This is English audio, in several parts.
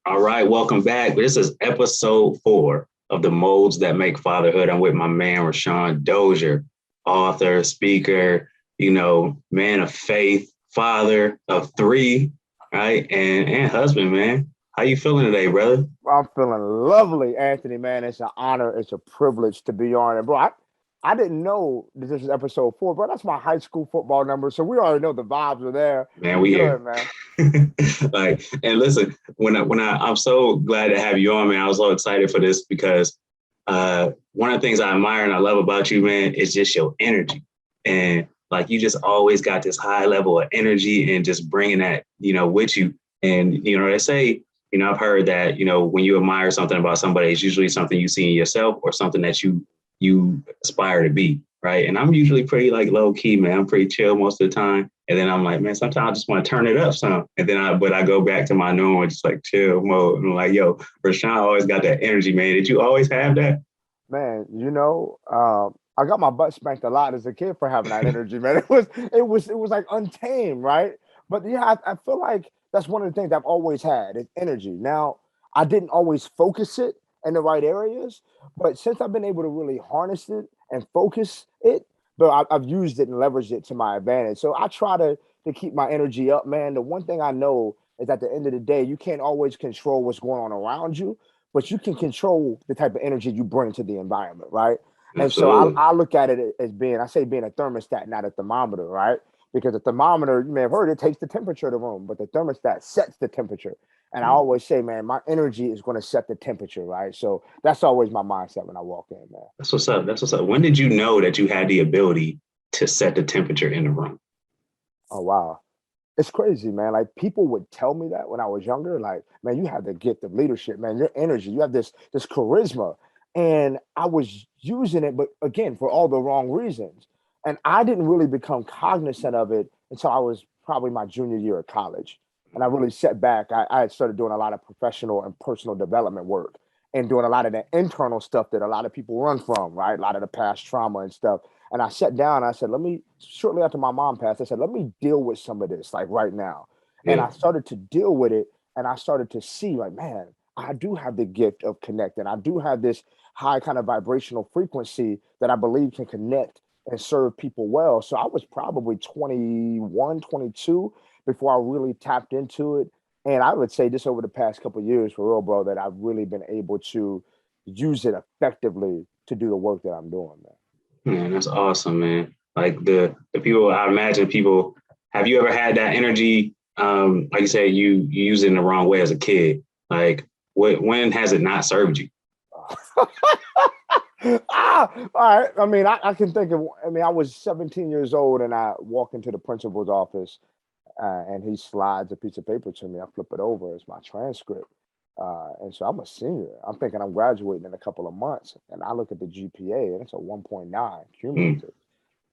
All right, welcome back. This is episode 4 of the Molds That Make Fatherhood. I'm with my man, Rousawn Dozier, author, speaker, man of faith, father of 3, right? And husband, man. How you feeling today, brother? I'm feeling lovely, Anthony, man. It's an honor. It's a privilege to be on it. Bro, I didn't know that this is episode 4, bro. That's my high school football number. So we already know the vibes are there. Man, We we here. good, man. Like, and listen, I'm so glad to have you on, man. I was so excited for this because one of the things I admire and I love about you, man, is just your energy. And like, you just always got this high level of energy and just bringing that, with you. And, they say, I've heard that, when you admire something about somebody, it's usually something you see in yourself or something that you aspire to be. Right. And I'm usually pretty like low key, man. I'm pretty chill most of the time. And then I'm like, man, sometimes I just want to turn it up some. And then I go back to my normal, just like chill mode. And I'm like, yo, Rashawn always got that energy, man. Did you always have that? Man, I got my butt spanked a lot as a kid for having that energy, man. It was like untamed, right? But yeah, I feel like that's one of the things I've always had is energy. Now, I didn't always focus it in the right areas, but since I've been able to really harness it and focus it, but I've used it and leveraged it to my advantage. So I try to keep my energy up, man. The one thing I know is at the end of the day, you can't always control what's going on around you, but you can control the type of energy you bring to the environment, right? And so Absolutely. I look at it as being, I say being a thermostat, not a thermometer, right? Because the thermometer, you may have heard, it takes the temperature of the room, but the thermostat sets the temperature. And I always say, man, my energy is going to set the temperature, right? So that's always my mindset when I walk in, man. That's what's up. That's what's up. When did you know that you had the ability to set the temperature in the room? Oh, wow. It's crazy, man. Like people would tell me that when I was younger, like, man, you have the gift of leadership, man. Your energy, you have this charisma. And I was using it, but again, for all the wrong reasons. And I didn't really become cognizant of it until I was probably my junior year of college. And I really set back. I had started doing a lot of professional and personal development work and doing a lot of the internal stuff that a lot of people run from, right? A lot of the past trauma and stuff. And I sat down and I said, let me, shortly after my mom passed, I said, let me deal with some of this, like right now. And Yeah. I started to deal with it and I started to see, like, man, I do have the gift of connecting. I do have this high kind of vibrational frequency that I believe can connect and serve people well. So I was probably 21, 22 before I really tapped into it. And I would say just over the past couple of years, for real, bro, that I've really been able to use it effectively to do the work that I'm doing, man. Man, that's awesome, man. Like the people, I imagine people, have you ever had that energy? Like you said, you use it in the wrong way as a kid. Like when has it not served you? All right. I mean, I can think of, I mean, I was 17 years old and I walk into the principal's office and he slides a piece of paper to me. I flip it over. It's my transcript. And so I'm a senior. I'm thinking I'm graduating in a couple of months. And I look at the GPA and it's a 1.9 Mm. cumulative.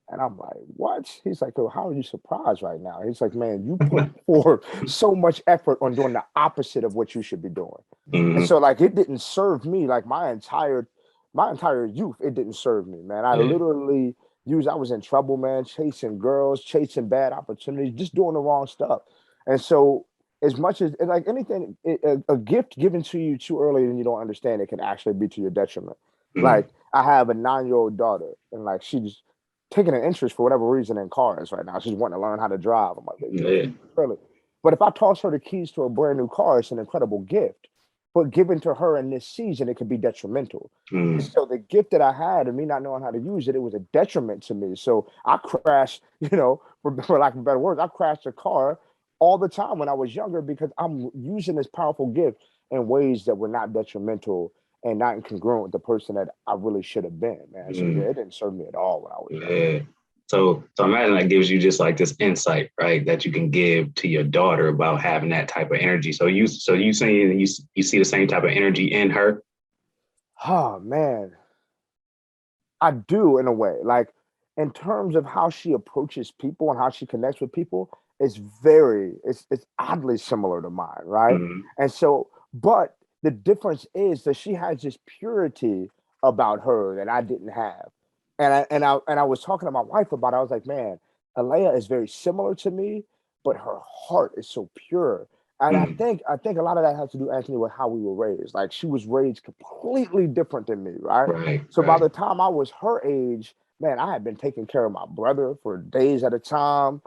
And I'm like, what? He's like, oh, how are you surprised right now? He's like, man, you put forth so much effort on doing the opposite of what you should be doing. And Hmm. so like it didn't serve me like my entire youth, it didn't serve me, man. I Yeah. literally I was in trouble, man, chasing girls, chasing bad opportunities, just doing the wrong stuff. And so as much as like anything, a gift given to you too early and you don't understand it can actually be to your detriment. Mm. Like I have a 9-year-old daughter and like she's taking an interest for whatever reason in cars right now. She's wanting to learn how to drive. I'm like, baby, you're Yeah. early. But if I toss her the keys to a brand new car, it's an incredible gift. But given to her in this season, it could be detrimental. And Mm. so the gift that I had and me not knowing how to use it, it was a detriment to me. So I crashed, for lack of better words, I crashed a car all the time when I was younger because I'm using this powerful gift in ways that were not detrimental and not incongruent with the person that I really should have been, man. So yeah, Mm. it didn't serve me at all when I was younger. Yeah. So imagine that gives you just like this insight, right? That you can give to your daughter about having that type of energy. So you saying you see the same type of energy in her? Oh man, I do in a way. Like in terms of how she approaches people and how she connects with people, it's oddly similar to mine, right? Mm. And so, but the difference is that she has this purity about her that I didn't have. And I was talking to my wife about it. I was like, man, Alea is very similar to me, but her heart is so pure. And Mm, I think a lot of that has to do, Anthony, with how we were raised. Like she was raised completely different than me, right? right, So by right. the time I was her age, man, I had been taking care of my brother for days at a time.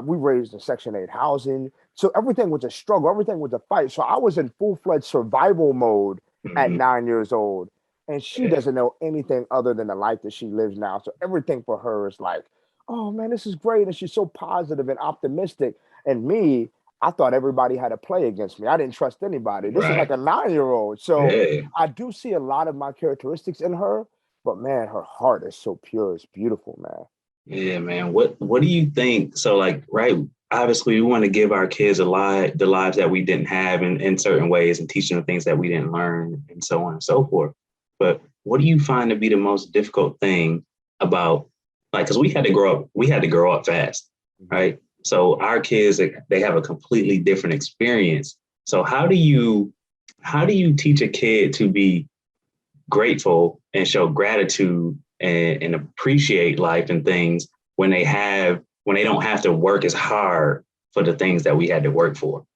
We raised in Section 8 housing. So everything was a struggle, everything was a fight. So I was in full-fledged survival mode at Hmm. 9 years old. And she Yeah, doesn't know anything other than the life that she lives now. So everything for her is like, oh man, this is great. And she's so positive and optimistic. And me, I thought everybody had to play against me. I didn't trust anybody. This is like right. a 9 year old. So Yeah, I do see a lot of my characteristics in her, but man, her heart is so pure. It's beautiful, man. yeah, man. What do you think? So, like, right? Obviously, we want to give our kids the lives that we didn't have in certain ways, and teach them things that we didn't learn, and so on and so forth. But what do you find to be the most difficult thing about, like, because we had to grow up fast, Mhm. right? So our kids, they have a completely different experience. So how do you teach a kid to be grateful and show gratitude and appreciate life and things when they don't have to work as hard for the things that we had to work for.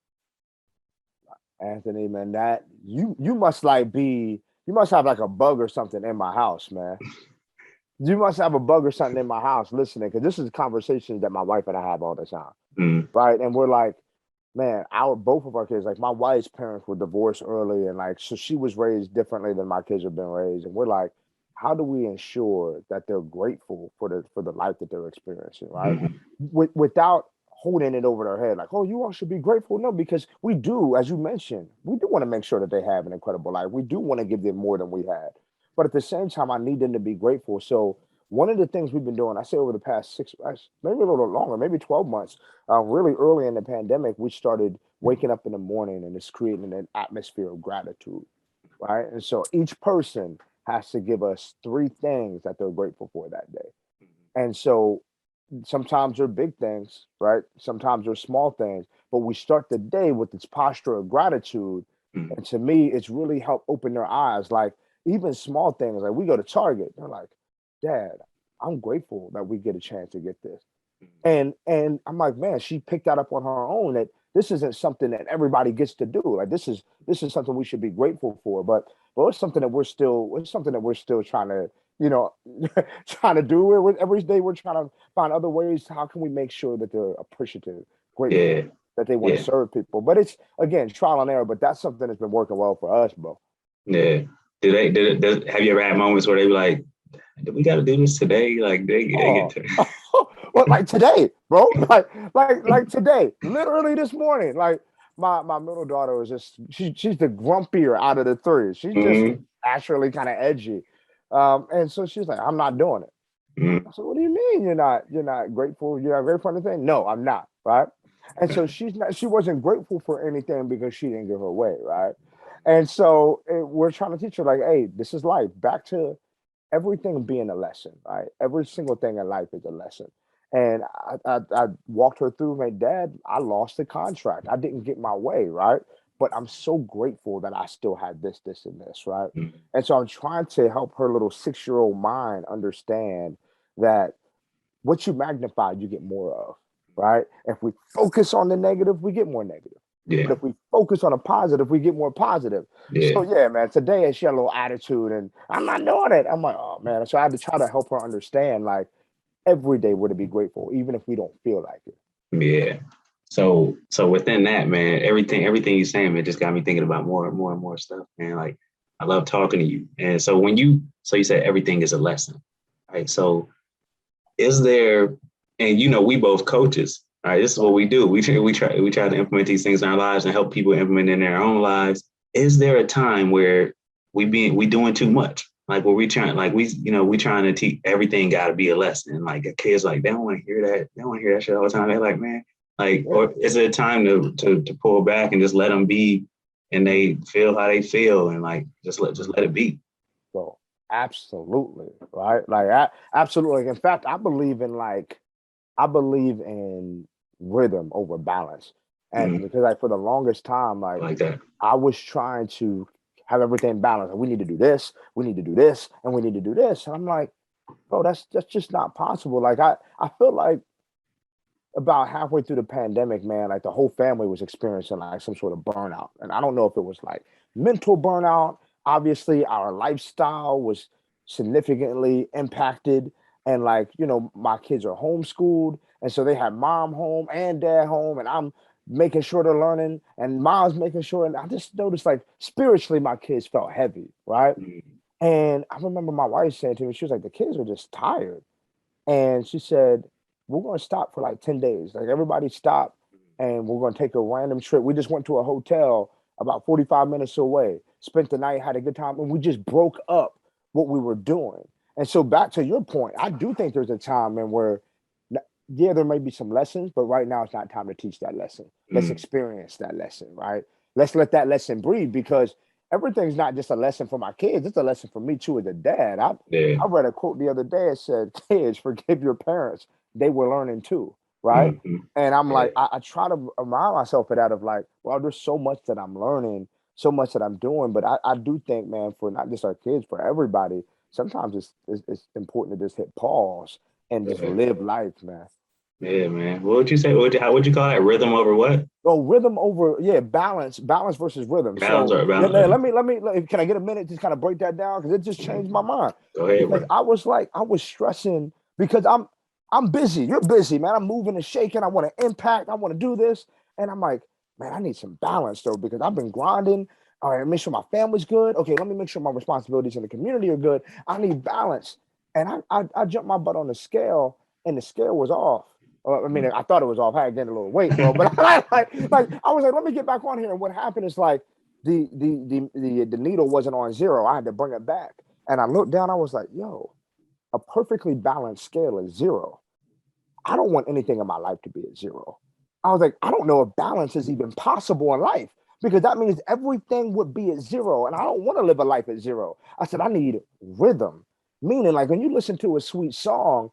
Anthony, man, that you must like be you must have like a bug or something in my house, man. You must have a bug or something in my house listening, because this is conversations that my wife and I have all the time, Mm, right? And we're like, man, our both of our kids, like my wife's parents were divorced early, and like so she was raised differently than my kids have been raised. And we're like, how do we ensure that they're grateful for the life that they're experiencing, right? mm, Without holding it over their head, like, oh, you all should be grateful. No, because we do, as you mentioned, we do want to make sure that they have an incredible life. We do want to give them more than we had. But at the same time, I need them to be grateful. So one of the things we've been doing, I say over the past maybe a little longer, maybe 12 months, really early in the pandemic, we started waking up in the morning and it's creating an atmosphere of gratitude, right? And so each person has to give us three things that they're grateful for that day. And so sometimes they're big things, right? Sometimes they're small things, but we start the day with this posture of gratitude. mm, And to me, it's really helped open their eyes. Like even small things, like we go to Target, they're like, Dad, I'm grateful that we get a chance to get this. And I'm like, man, she picked that up on her own, that this isn't something that everybody gets to do. Like this is something we should be grateful for. But it's something that we're still trying to, you know, trying to do. Every day we're trying to find other ways. How can we make sure that they're appreciative, grateful, yeah, that they want to yeah, serve people? But it's again trial and error. But that's something that's been working well for us, bro. yeah. Have you ever had moments where they be like, do we got to do this today? Like they get Oh, to, well, like today, bro. Like today, literally this morning. Like my middle daughter was just she's the grumpier out of the three. She's just mm, naturally kind of edgy, and so she's like, I'm not doing it. mm, I said, what do you mean you're not grateful? You're not grateful for anything? No, I'm not. Right. And so she wasn't grateful for anything because she didn't give her way. Right. And so we're trying to teach her like, hey, this is life. Back to everything being a lesson, right? Every single thing in life is a lesson. And I walked her through, my dad, I lost the contract. I didn't get my way, right? But I'm so grateful that I still had this, and this, right? mm, And so I'm trying to help her little 6 year old mind understand that what you magnify, you get more of, right? If we focus on the negative, we get more negative. But yeah, if we focus on a positive, we get more positive. yeah, So yeah, man, today she had a little attitude and I'm not doing it. I'm like, oh man. So I had to try to help her understand like every day we're to be grateful, even if we don't feel like it. yeah. So within that, man, everything you're saying, man, just got me thinking about and more stuff, man. Like I love talking to you. And so so you said everything is a lesson, right? So is there, and we both coaches, right? This is what Right. we do. We try to implement these things in our lives and help people implement in their own lives. Is there a time where we doing too much? Like where we trying, like we trying to teach everything got to be a lesson. Like a kid's like they don't want to hear that. They don't want to hear that shit all the time. They're like, man, like, Yeah. or is it a time to pull back and just let them be, and they feel how they feel, and like just let it be. So absolutely. Right. Like absolutely. In fact, I believe in rhythm over balance. And Mm-hmm. because like for the longest time, I like like that. I was trying to have everything balanced. Like, we need to do this, we need to do this, and we need to do this. And I'm like, bro, that's just not possible. Like I feel like about halfway through the pandemic, man, like the whole family was experiencing like some sort of burnout. And I don't know if it was like mental burnout. Obviously, our lifestyle was significantly impacted. And like, my kids are homeschooled. And so they have mom home and dad home. And I'm making sure they're learning. And mom's making sure. And I just noticed like spiritually, my kids felt heavy, right? Mm. And I remember my wife saying to me, she was like, the kids are just tired. And she said, we're going to stop for like 10 days. Like everybody stop and we're going to take a random trip. We just went to a hotel about 45 minutes away, spent the night, had a good time, and we just broke up what we were doing. And so back to your point, I do think there's a time in where, yeah, there may be some lessons, but right now it's not time to teach that lesson. Let's Mm. experience that lesson, right? Let's let that lesson breathe because everything's not just a lesson for my kids. It's a lesson for me too as a dad. Yeah. I read a quote the other day. It said, "Kids, forgive your parents. They were learning too." Right? Mhm. And I'm Yeah. like, I try to remind myself of that of like, well, there's so much that I'm learning, so much that I'm doing. But I do think, man, for not just our kids, for everybody, sometimes it's important to just hit pause and just Yeah. live life, man. Yeah, man. What would you say? How would you call it? Rhythm over what? Oh, rhythm over, yeah, balance versus rhythm. Balance So or yeah, balance? can I get a minute to kind of break that down? Because it just changed my mind. Go ahead, Because bro. I was stressing because I'm busy. You're busy, man. I'm moving and shaking. I want to impact. I want to do this. And I'm like, man, I need some balance though, because I've been grinding. All right, make sure my family's good. Okay, let me make sure my responsibilities in the community are good. I need balance. And I jumped my butt on the scale, and the scale was off. I mean, I thought it was off. I had gained a little weight, bro. But like I was like, let me get back on here. And what happened is like the needle wasn't on zero. I had to bring it back. And I looked down. I was like, yo, a perfectly balanced scale is zero. I don't want anything in my life to be at zero. I was like, I don't know if balance is even possible in life because that means everything would be at zero. And I don't want to live a life at zero. I said, I need rhythm. Meaning, like when you listen to a sweet song,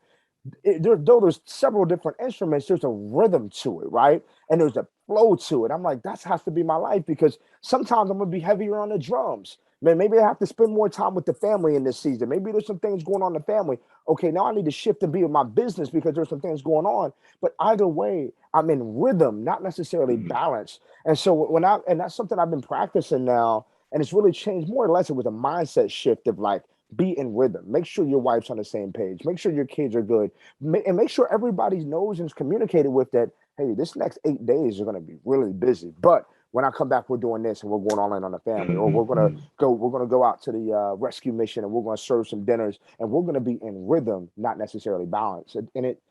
though there's several different instruments, there's a rhythm to it, right? And there's a flow to it. I'm like, that has to be my life because sometimes I'm gonna be heavier on the drums. Man, maybe I have to spend more time with the family in this season. Maybe there's some things going on in the family. Okay, now I need to shift and be with my business because there's some things going on. But either way, I'm in rhythm, not necessarily Mhm. balance. And so and that's something I've been practicing now, and it's really changed more or less. It was a mindset shift of like, be in rhythm. Make sure your wife's on the same page. Make sure your kids are good and make sure everybody knows and is communicated with that. Hey, this next 8 days are going to be really busy, but when I come back, we're doing this and we're going all in on the family, or Mhm. we're gonna go out to the rescue mission and we're gonna serve some dinners, and we're gonna be in rhythm, not necessarily balance. And it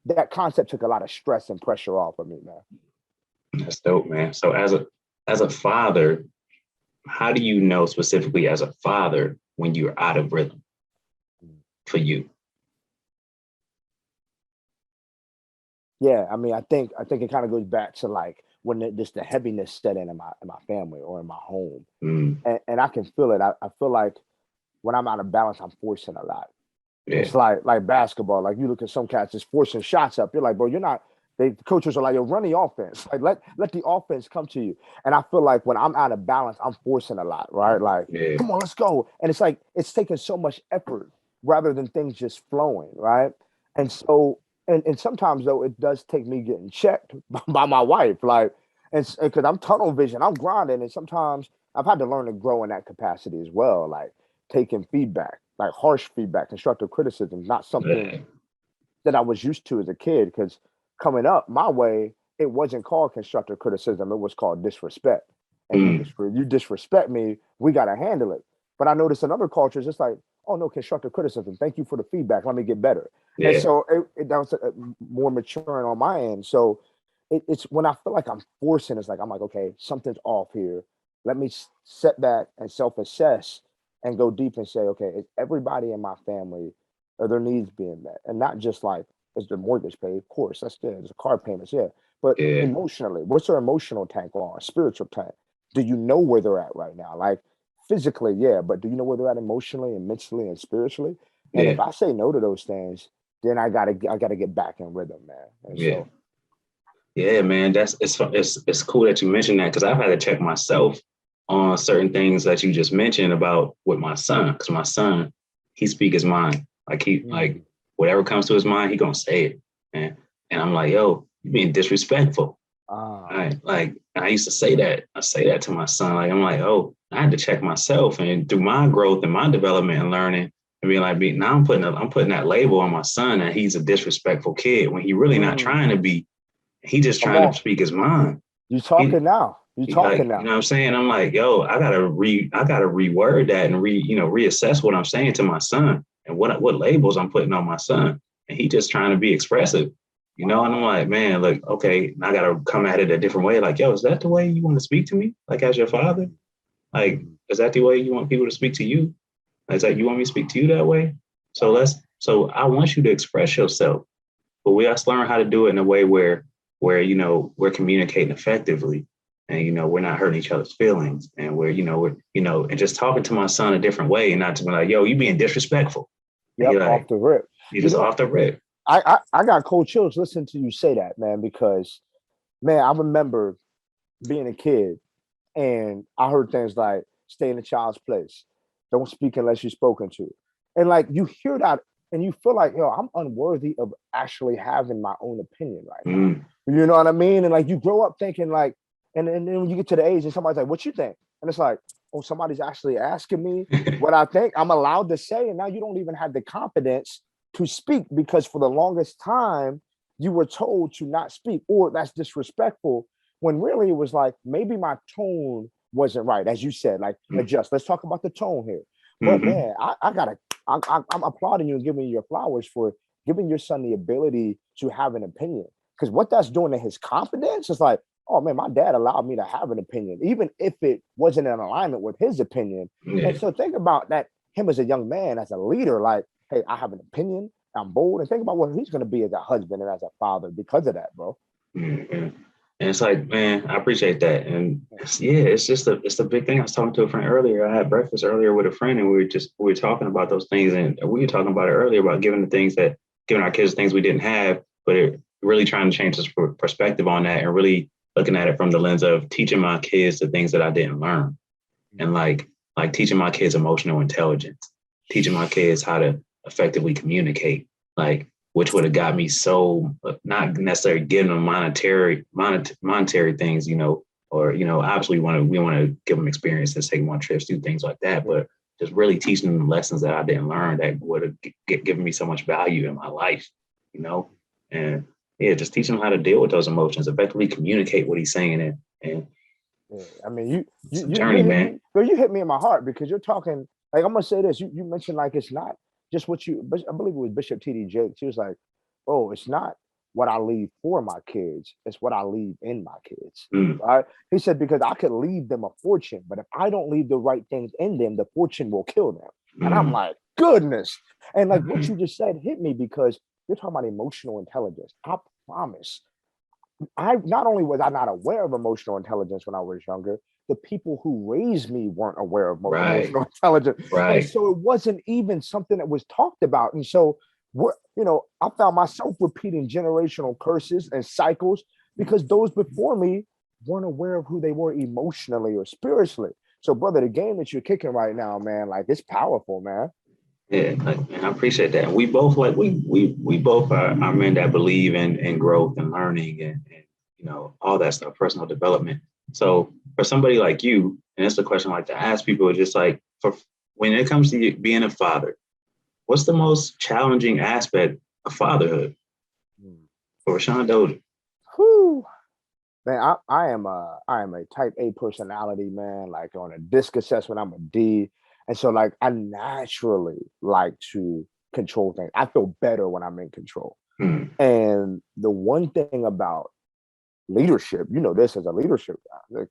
that concept took a lot of stress and pressure off of me, man. That's dope, man. So as a father, how do you know specifically as a father when you're out of rhythm for you? Yeah, I mean, I think it kind of goes back to like when just the heaviness set in my family or in my home, Mm. and I can feel it. I feel like when I'm out of balance, I'm forcing a lot. Yeah. It's like basketball. Like you look at some cats just forcing shots up. You're like, bro, you're not. The coaches are like, yo, run the offense. Like let the offense come to you. And I feel like when I'm out of balance, I'm forcing a lot, right? Like, Yeah. come on, let's go. And it's like it's taking so much effort rather than things just flowing, right? And so and sometimes though it does take me getting checked by my wife, like, and because I'm tunnel vision, I'm grinding, and sometimes I've had to learn to grow in that capacity as well, like taking feedback, like harsh feedback, constructive criticism, not something Yeah. that I was used to as a kid. Because coming up my way, it wasn't called constructive criticism; it was called disrespect. And Mm. you disrespect me, we got to handle it. But I noticed in other cultures, it's like, oh no, constructive criticism. Thank you for the feedback. Let me get better. And Yeah. so that was more maturing on my end. So it's when I feel like I'm forcing, it's like I'm like, okay, something's off here. Let me set back and self-assess and go deep and say, okay, is everybody in my family, are their needs being met? And not just like, is the mortgage paid? Of course, that's good. There's a car payments, yeah. But Yeah. emotionally, what's their emotional tank on? Spiritual tank? Do you know where they're at right now? Like physically, yeah, but do you know where they're at emotionally and mentally and spiritually? And if Yeah. I say no to those things, then I gotta get back in rhythm, man. And Yeah. so, Yeah, man. It's cool that you mentioned that because I've had to check myself on certain things that you just mentioned about with my son. Because my son, he speak his mind. Like he like mm, whatever comes to his mind, he gonna say it. And I'm like, yo, you're being disrespectful. Ah, Right. Like I used to say that. I say that to my son. Like I'm like, oh, I had to check myself and through my growth and my development and learning and being like, now I'm putting that label on my son that he's a disrespectful kid when he really not mm, trying to be. He just come trying to on. speak his mind. You He, talking now. You talking like, you know now. what I'm saying? I'm like, yo, I gotta reword that and reassess what I'm saying to my son and what labels I'm putting on my son. And he just trying to be expressive, and I'm Wow. like, man, look, okay, I gotta come at it a different way. Like, yo, is that the way you want to speak to me? Like as your father? Mm, Like, mm, is that the way you want people to speak to you? Is that you want me to speak to you that way? wow. So I want you to express yourself, but we have to learn how to do it in a way where we're communicating effectively and we're not hurting each other's feelings and and just talking to my son a different way and not to be like, yo, you being disrespectful. And he Yep, off like, the rip. you You just know, off the rip. I got cold chills listening to you say that, man, because man, I remember being a kid and I heard things like stay in a child's place, don't speak unless you're spoken to. And like you hear that and you feel like, yo, I'm unworthy of actually having my own opinion right Mm. now. You know what I mean? And like you grow up thinking like, and then when you get to the age and somebody's like, what you think? And it's like, oh, somebody's actually asking me what I think. I'm allowed to say, and now you don't even have the confidence to speak because for the longest time you were told to not speak or that's disrespectful when really it was like maybe my tone wasn't right, as you said, like adjust. Let's talk about the tone here. But Mm-hmm. man, I'm applauding you and giving you your flowers for giving your son the ability to have an opinion. Because what that's doing to his confidence is like, oh man, my dad allowed me to have an opinion, even if it wasn't in alignment with his opinion. And Yeah. so think about that, him as a young man, as a leader, like, hey, I have an opinion, I'm bold, and think about what he's gonna be as a husband and as a father because of that, bro. Mm-hmm. And it's like, man, I appreciate that. And it's just it's a big thing. I was talking to a friend earlier. I had breakfast earlier with a friend and we were talking about those things. And we were talking about it earlier about giving our kids things we didn't have, but really trying to change this perspective on that and really looking at it from the lens of teaching my kids the things that I didn't learn. And like teaching my kids emotional intelligence, teaching my kids how to effectively communicate, like which would have got me so not necessarily giving them monetary things, or obviously we want to give them experiences, take them on trips, do things like that, but just really teaching them lessons that I didn't learn that would have given me so much value in my life, and yeah, just teaching them how to deal with those emotions, effectively communicate what he's saying, and Yeah, I mean, you it's you a you journey, you hit man. you, bro, you hit me in my heart because you're talking. Like I'm gonna say this. You mentioned like it's not just what you. I believe it was Bishop T.D. Jakes. He was like, "Oh, it's not what I leave for my kids. It's what I leave in my kids." Mm, Right? He said because I could leave them a fortune, but if I don't leave the right things in them, the fortune will kill them. And I'm mm, like, goodness. And like what mm, you just said hit me because you're talking about emotional intelligence. I promise I not only was I not aware of emotional intelligence when I was younger, the people who raised me weren't aware of right, emotional intelligence, and right. so it wasn't even something that was talked about. And so, I found myself repeating generational curses and cycles because those before me weren't aware of who they were emotionally or spiritually. So, brother, the game that you're kicking right now, man, like it's powerful, man. Yeah, man, I appreciate that. We both we both are men that believe in growth and learning and all that stuff, personal development. So for somebody like you, and it's a question I like to ask people, just like for when it comes to being a father, what's the most challenging aspect of fatherhood Hmm. for Rousawn Dozier? Whew. Man, I am a type A personality, man. Like on a disc assessment, I'm a D. And so like I naturally like to control things. I feel better when I'm in control. Hmm, And the one thing about leadership, you know this as a leadership guy, like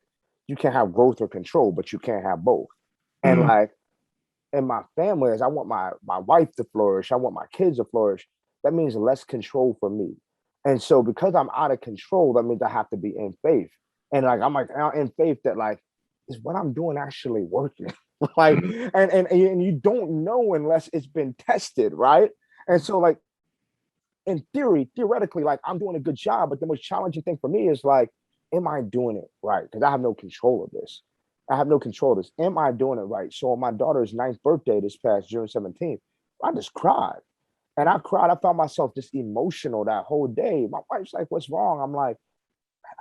you can have growth or control, but you can't have both. And hmm, like in my family, as I want my wife to flourish, I want my kids to flourish. That means less control for me. And so because I'm out of control, that means I have to be in faith. And like I'm like now in faith that like is what I'm doing actually working? Like hmm, and you don't know unless it's been tested, right? And so like in theory, theoretically, like I'm doing a good job, but the most challenging thing for me is like, am I doing it right? Because I have no control of this. I have no control of this. Am I doing it right? So on my daughter's ninth birthday this past June 17th, I just cried. And I cried. I found myself just emotional that whole day. My wife's like, "What's wrong?" I'm like,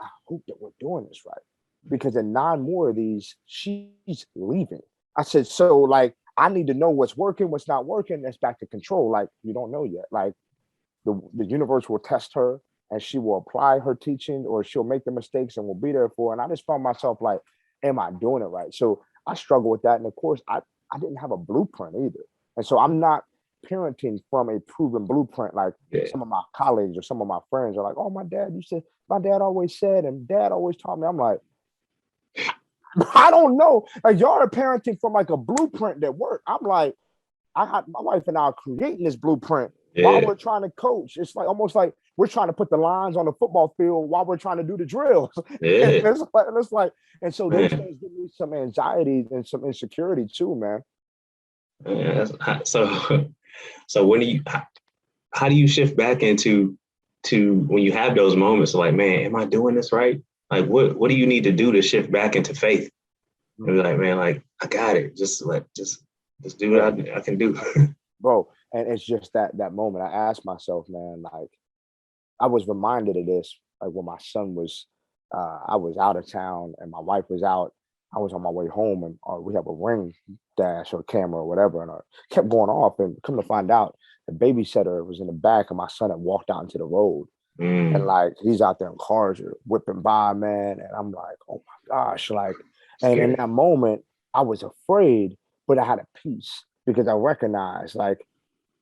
I hope that we're doing this right. Because in 9 more of these, she's leaving. I said, so like, I need to know what's working, what's not working. That's back to control. Like, you don't know yet. Like, the universe will test her and she will apply her teaching or she'll make the mistakes and will be there for her. And I just found myself like, am I doing it right? So I struggle with that. And of course, I didn't have a blueprint either. And so I'm not parenting from a proven blueprint like Yeah. some of my colleagues or some of my friends are like, oh, my dad always said, and dad always taught me. I'm like, I don't know. Like y'all are parenting from like a blueprint that worked. I'm like, I had my wife and I are creating this blueprint while Yeah. we're trying to coach. It's like almost like we're trying to put the lines on the football field while we're trying to do the drills. and Yeah. it's like, and so those Man. things give me some anxiety and some insecurity too, man. Yeah. So when do you how do you shift back into to when you have those moments like, man, am I doing this right? Like what do you need to do to shift back into faith? And be like, man, like I got it. Just do what Yeah, I can do. bro. And it's just that moment. I asked myself, man, like I was reminded of this, like when my son was, I was out of town and my wife was out. I was on my way home and we have a ring dash or camera or whatever, and I kept going off. And come to find out, the babysitter was in the back, and my son had walked out into the road, and Mm, like he's out there, and cars are whipping by, man. And I'm like, oh my gosh, like, and in scary. that moment, I was afraid, but I had a peace because I recognized like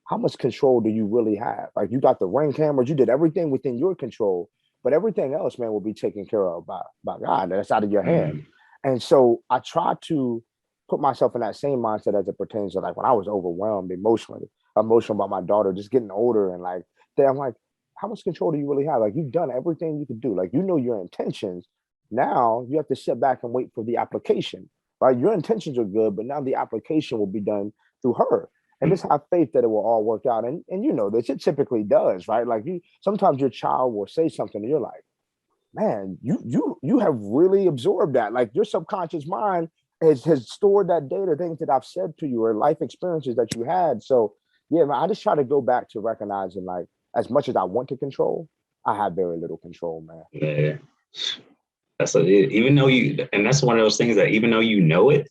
how much control do you really have? Like you got the ring cameras, you did everything within your control, but everything else, man, will be taken care of by God. That's out of your hand. Mm, And so I try to put myself in that same mindset as it pertains to like when I was overwhelmed emotional about my daughter just getting older and like then I'm like, how much control do you really have? Like you've done everything you could do. Like you know your intentions. Now you have to sit back and wait for the application. Right? Your intentions are good, but now the application will be done through her and mm, just have faith that it will all work out. And you know this, it typically does, right? Like you sometimes your child will say something and you're like, man, you have really absorbed that. Like your subconscious mind has stored that data, things that I've said to you or life experiences that you had. So yeah, man, I just try to go back to recognizing like as much as I want to control, I have very little control, man. yeah. Even though and that's one of those things that even though you know it,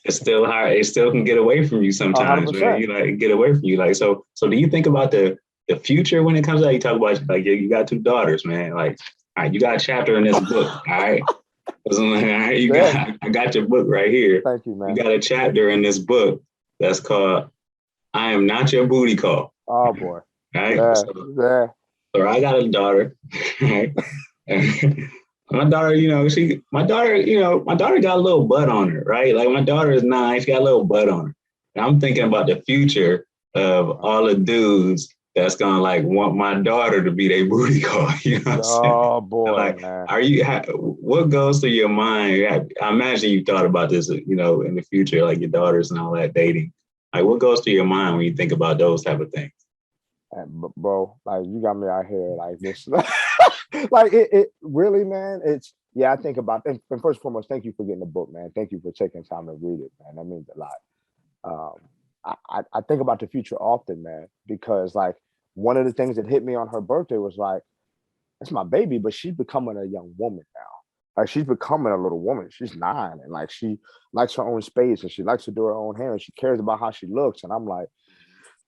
it's still hard. It still can get away from you A hundred sometimes, man. percent. You like get away from you. Like so. Do you think about the future when it comes out? You talk about like you got 2 daughters, man. Like, all right, you got a chapter in this book. All right, all right, Yeah. I got your book right here. Thank you, You man. got a chapter in this book that's called "I Am Not Your Booty Call." Oh boy. All right, Yeah. Yeah. so I got a daughter. Right? My daughter, my daughter got a little butt on her, right? Like my daughter is 9, she got a little butt on her. And I'm thinking about the future of all the dudes that's gonna like want my daughter to be their booty call. You know what I'm saying? Oh boy, Like, man. what goes through your mind? I imagine you thought about this, in the future, like your daughters and all that dating. Like, what goes through your mind when you think about those type of things? Bro, like you got me out here like this. Like it really, man. It's yeah, I think about and first and foremost, thank you for getting the book, man. Thank you for taking time to read it, man. That means a lot. I think about the future often, man, because like one of the things that hit me on her birthday was like, it's my baby, but she's becoming a young woman now. Like she's becoming a little woman. She's 9 and like she likes her own space and she likes to do her own hair and she cares about how she looks. And I'm like,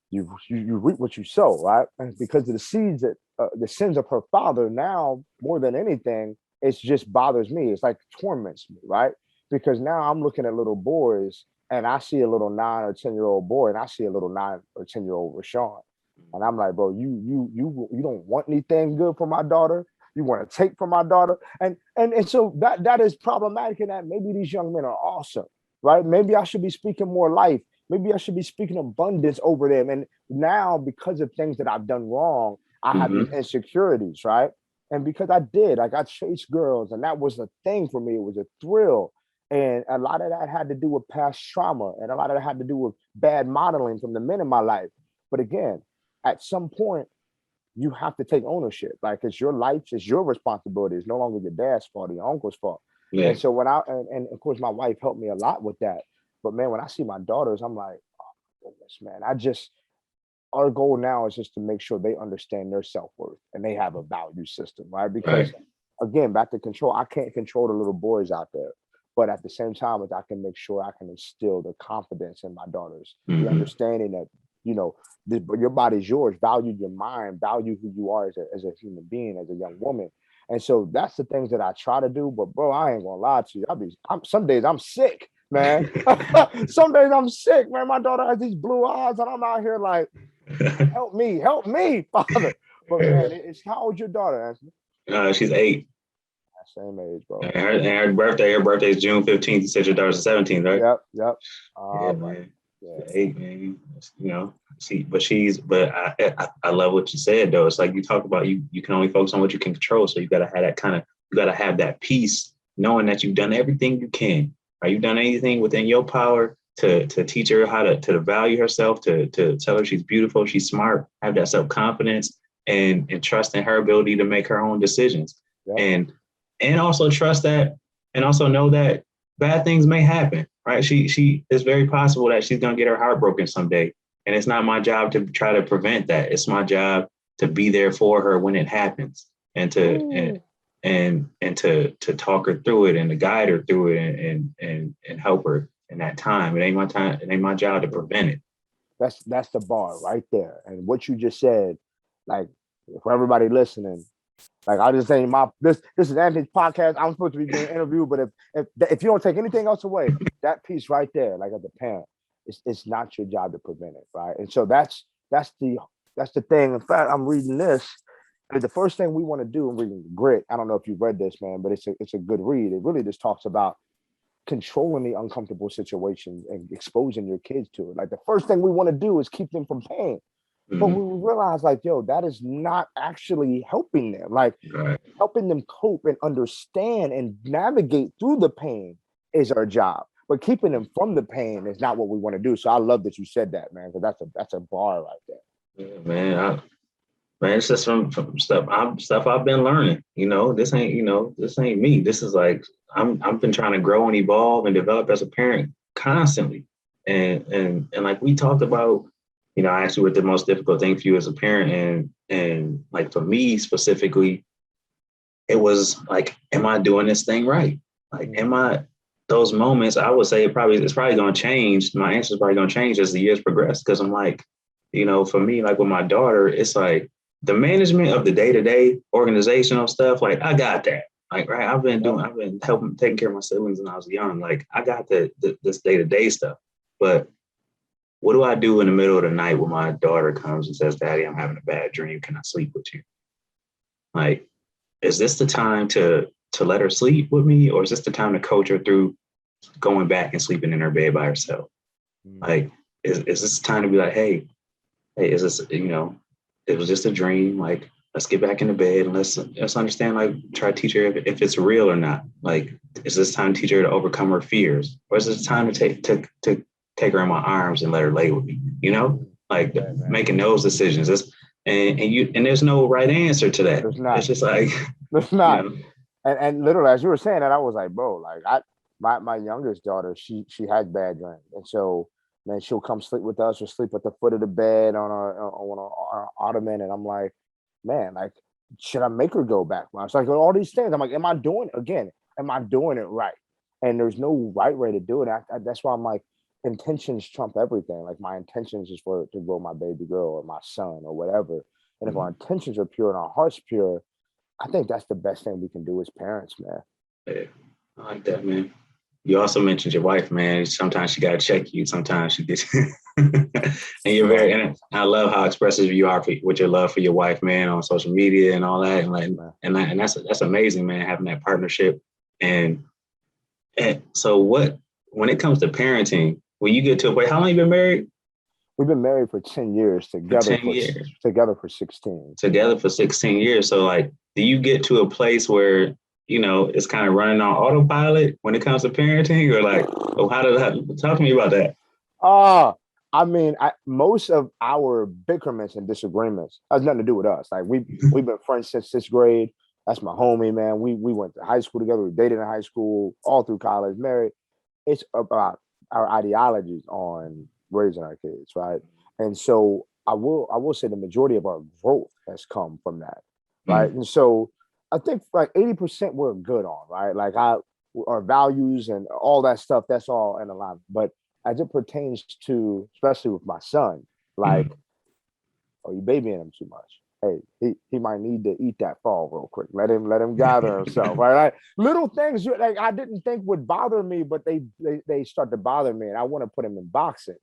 you reap what you sow, right? And because of the seeds that the sins of her father, now more than anything, it just bothers me. It's like torments me, right? Because now I'm looking at little boys and I see a little 9 or 10-year-old boy and I see a little 9 or 10-year-old Rashawn, and I'm like, bro, you don't want anything good for my daughter. You want to take from my daughter, and so that is problematic. In that maybe these young men are awesome, right? Maybe I should be speaking more life. Maybe I should be speaking abundance over them. And now, because of things that I've done wrong, I have these Mm-hmm. insecurities, right? And because I did, like I chased girls, and that was a thing for me. It was a thrill. And a lot of that had to do with past trauma, and a lot of that had to do with bad modeling from the men in my life. But again, at some point, you have to take ownership. Like it's your life, it's your responsibility. It's no longer your dad's fault or your uncle's fault. Yeah. And so and of course my wife helped me a lot with that. But man, when I see my daughters, I'm like, oh goodness, man, I just our goal now is just to make sure they understand their self-worth and they have a value system, right? Because Right. again, back to control, I can't control the little boys out there. But at the same time, I can make sure I can instill the confidence in my daughters, the Mm-hmm. understanding that, you know, your body's yours, value your mind, value who you are as a human being, as a young woman. And so that's the things that I try to do. But bro, I ain't gonna lie to you. Some days I'm sick, man. Some days I'm sick, man. My daughter has these blue eyes, and I'm out here like, help me, father. But man, it's how old's your daughter, Anthony? She's 8. Same age, bro. Her birthday is June 15th. You said your daughter's 17th, right? Yep. Yeah, Right. man. Yeah. She's 8, man. I love what you said though. It's like you talk about you can only focus on what you can control. So you gotta have that peace, knowing that you've done everything you can. Right? You've done anything within your power to teach her how to value herself, to tell her she's beautiful, she's smart, have that self-confidence and trust in her ability to make her own decisions. Yep. And also trust that and also know that bad things may happen, right? She it's very possible that she's gonna get her heart broken someday. And it's not my job to try to prevent that. It's my job to be there for her when it happens and to talk her through it and to guide her through it and help her in that time. It ain't my time, it ain't my job to prevent it. That's the bar right there. And what you just said, like for everybody listening, like I just saying, this is Anthony's podcast. I'm supposed to be being interviewed, but if you don't take anything else away, that piece right there, like as a parent, it's not your job to prevent it, right? And so that's the thing. In fact, I'm reading this, and the first thing we want to do, I'm reading Grit. I don't know if you've read this, man, but it's a good read. It really just talks about controlling the uncomfortable situations and exposing your kids to it. Like the first thing we want to do is keep them from pain. But Mm-hmm. we realize, like, yo, that is not actually helping them. Like, Right. helping them cope and understand and navigate through the pain is our job. But keeping them from the pain is not what we want to do. So I love that you said that, man, because that's a bar right there. Yeah, man, it's just from stuff I've been learning. This ain't me. This is like I've been trying to grow and evolve and develop as a parent constantly. And like we talked about, I asked you what the most difficult thing for you as a parent, and like for me specifically, it was like, am I doing this thing right? Like, am I those moments? I would say it's probably going to change. My answer is probably going to change as the years progress. Cause I'm like, for me, like with my daughter, it's like the management of the day-to-day organizational stuff. Like I got that. Like, right. I've been helping, taking care of my siblings when I was young. Like I got this day-to-day stuff, but what do I do in the middle of the night when my daughter comes and says, Daddy, I'm having a bad dream. Can I sleep with you? Like, is this the time to let her sleep with me, or is this the time to coach her through going back and sleeping in her bed by herself? Like, is this time to be like, hey, is this, it was just a dream. Like, let's get back in the bed and let's understand, like, try to teach her if it's real or not. Like, is this time to teach her to overcome her fears? Or is this time to take her in my arms and let her lay with me? Like making those decisions. And there's no right answer to that. There's not. It's just like, there's not. And literally, as you were saying that, I was like, bro, like my youngest daughter, she has bad dreams, and so man, she'll come sleep with us or sleep at the foot of the bed on our ottoman, and I'm like, man, like, should I make her go back? It's like all these things. I'm like, am I doing it right? And there's no right way to do it. That's why I'm like, intentions trump everything. Like my intentions is to grow my baby girl or my son or whatever. And if our intentions are pure and our heart's pure, I think that's the best thing we can do as parents, man. Yeah, I like that, man. You also mentioned your wife, man. Sometimes she gotta check you. Sometimes she gets, and you're and I love how expressive you are with your love for your wife, man, on social media and all that. And that's amazing, man. Having that partnership, and so when it comes to parenting, when you get to a point, how long you been married? We've been married for 10 years, together together for 16. Together for 16 years. So like, do you get to a place where, it's kind of running on autopilot when it comes to parenting, or like, talk to me about that? I mean, most of our bickerments and disagreements has nothing to do with us. Like we've been friends since 6th grade. That's my homie, man. We went to high school together. We dated in high school, all through college, married. It's about our ideologies on raising our kids, right? And so I will say the majority of our growth has come from that, right? Mm, And so I think like 80% we're good on, right? Like our values and all that stuff, that's all in alignment. But as it pertains to, especially with my son, like, mm. oh, you babying him too much. Hey, he might need to eat that fall real quick. Let him gather himself. Right, like little things like I didn't think would bother me, but they start to bother me, and I want to put him in boxing.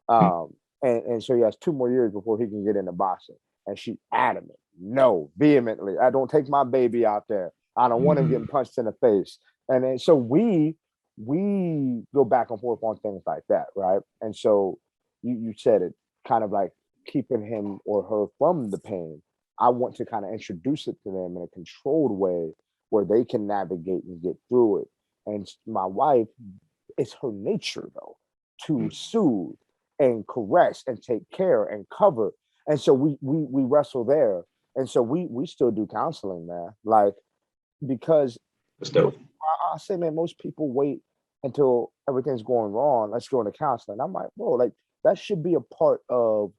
Um, and so he has 2 more years before he can get into boxing. And she adamant, no, vehemently. I don't take my baby out there. I don't want him getting Mm. punched in the face. And then so we go back and forth on things like that, right? And so you said it, kind of like keeping him or her from the pain. I want to kind of introduce it to them in a controlled way where they can navigate and get through it. And my wife, it's her nature though to Mm. soothe and caress and take care and cover. And so we wrestle there. And so we still do counseling, man. Like because That's dope. I say, man, most people wait until everything's going wrong. Let's go into counseling. I'm like, bro, like that should be a part of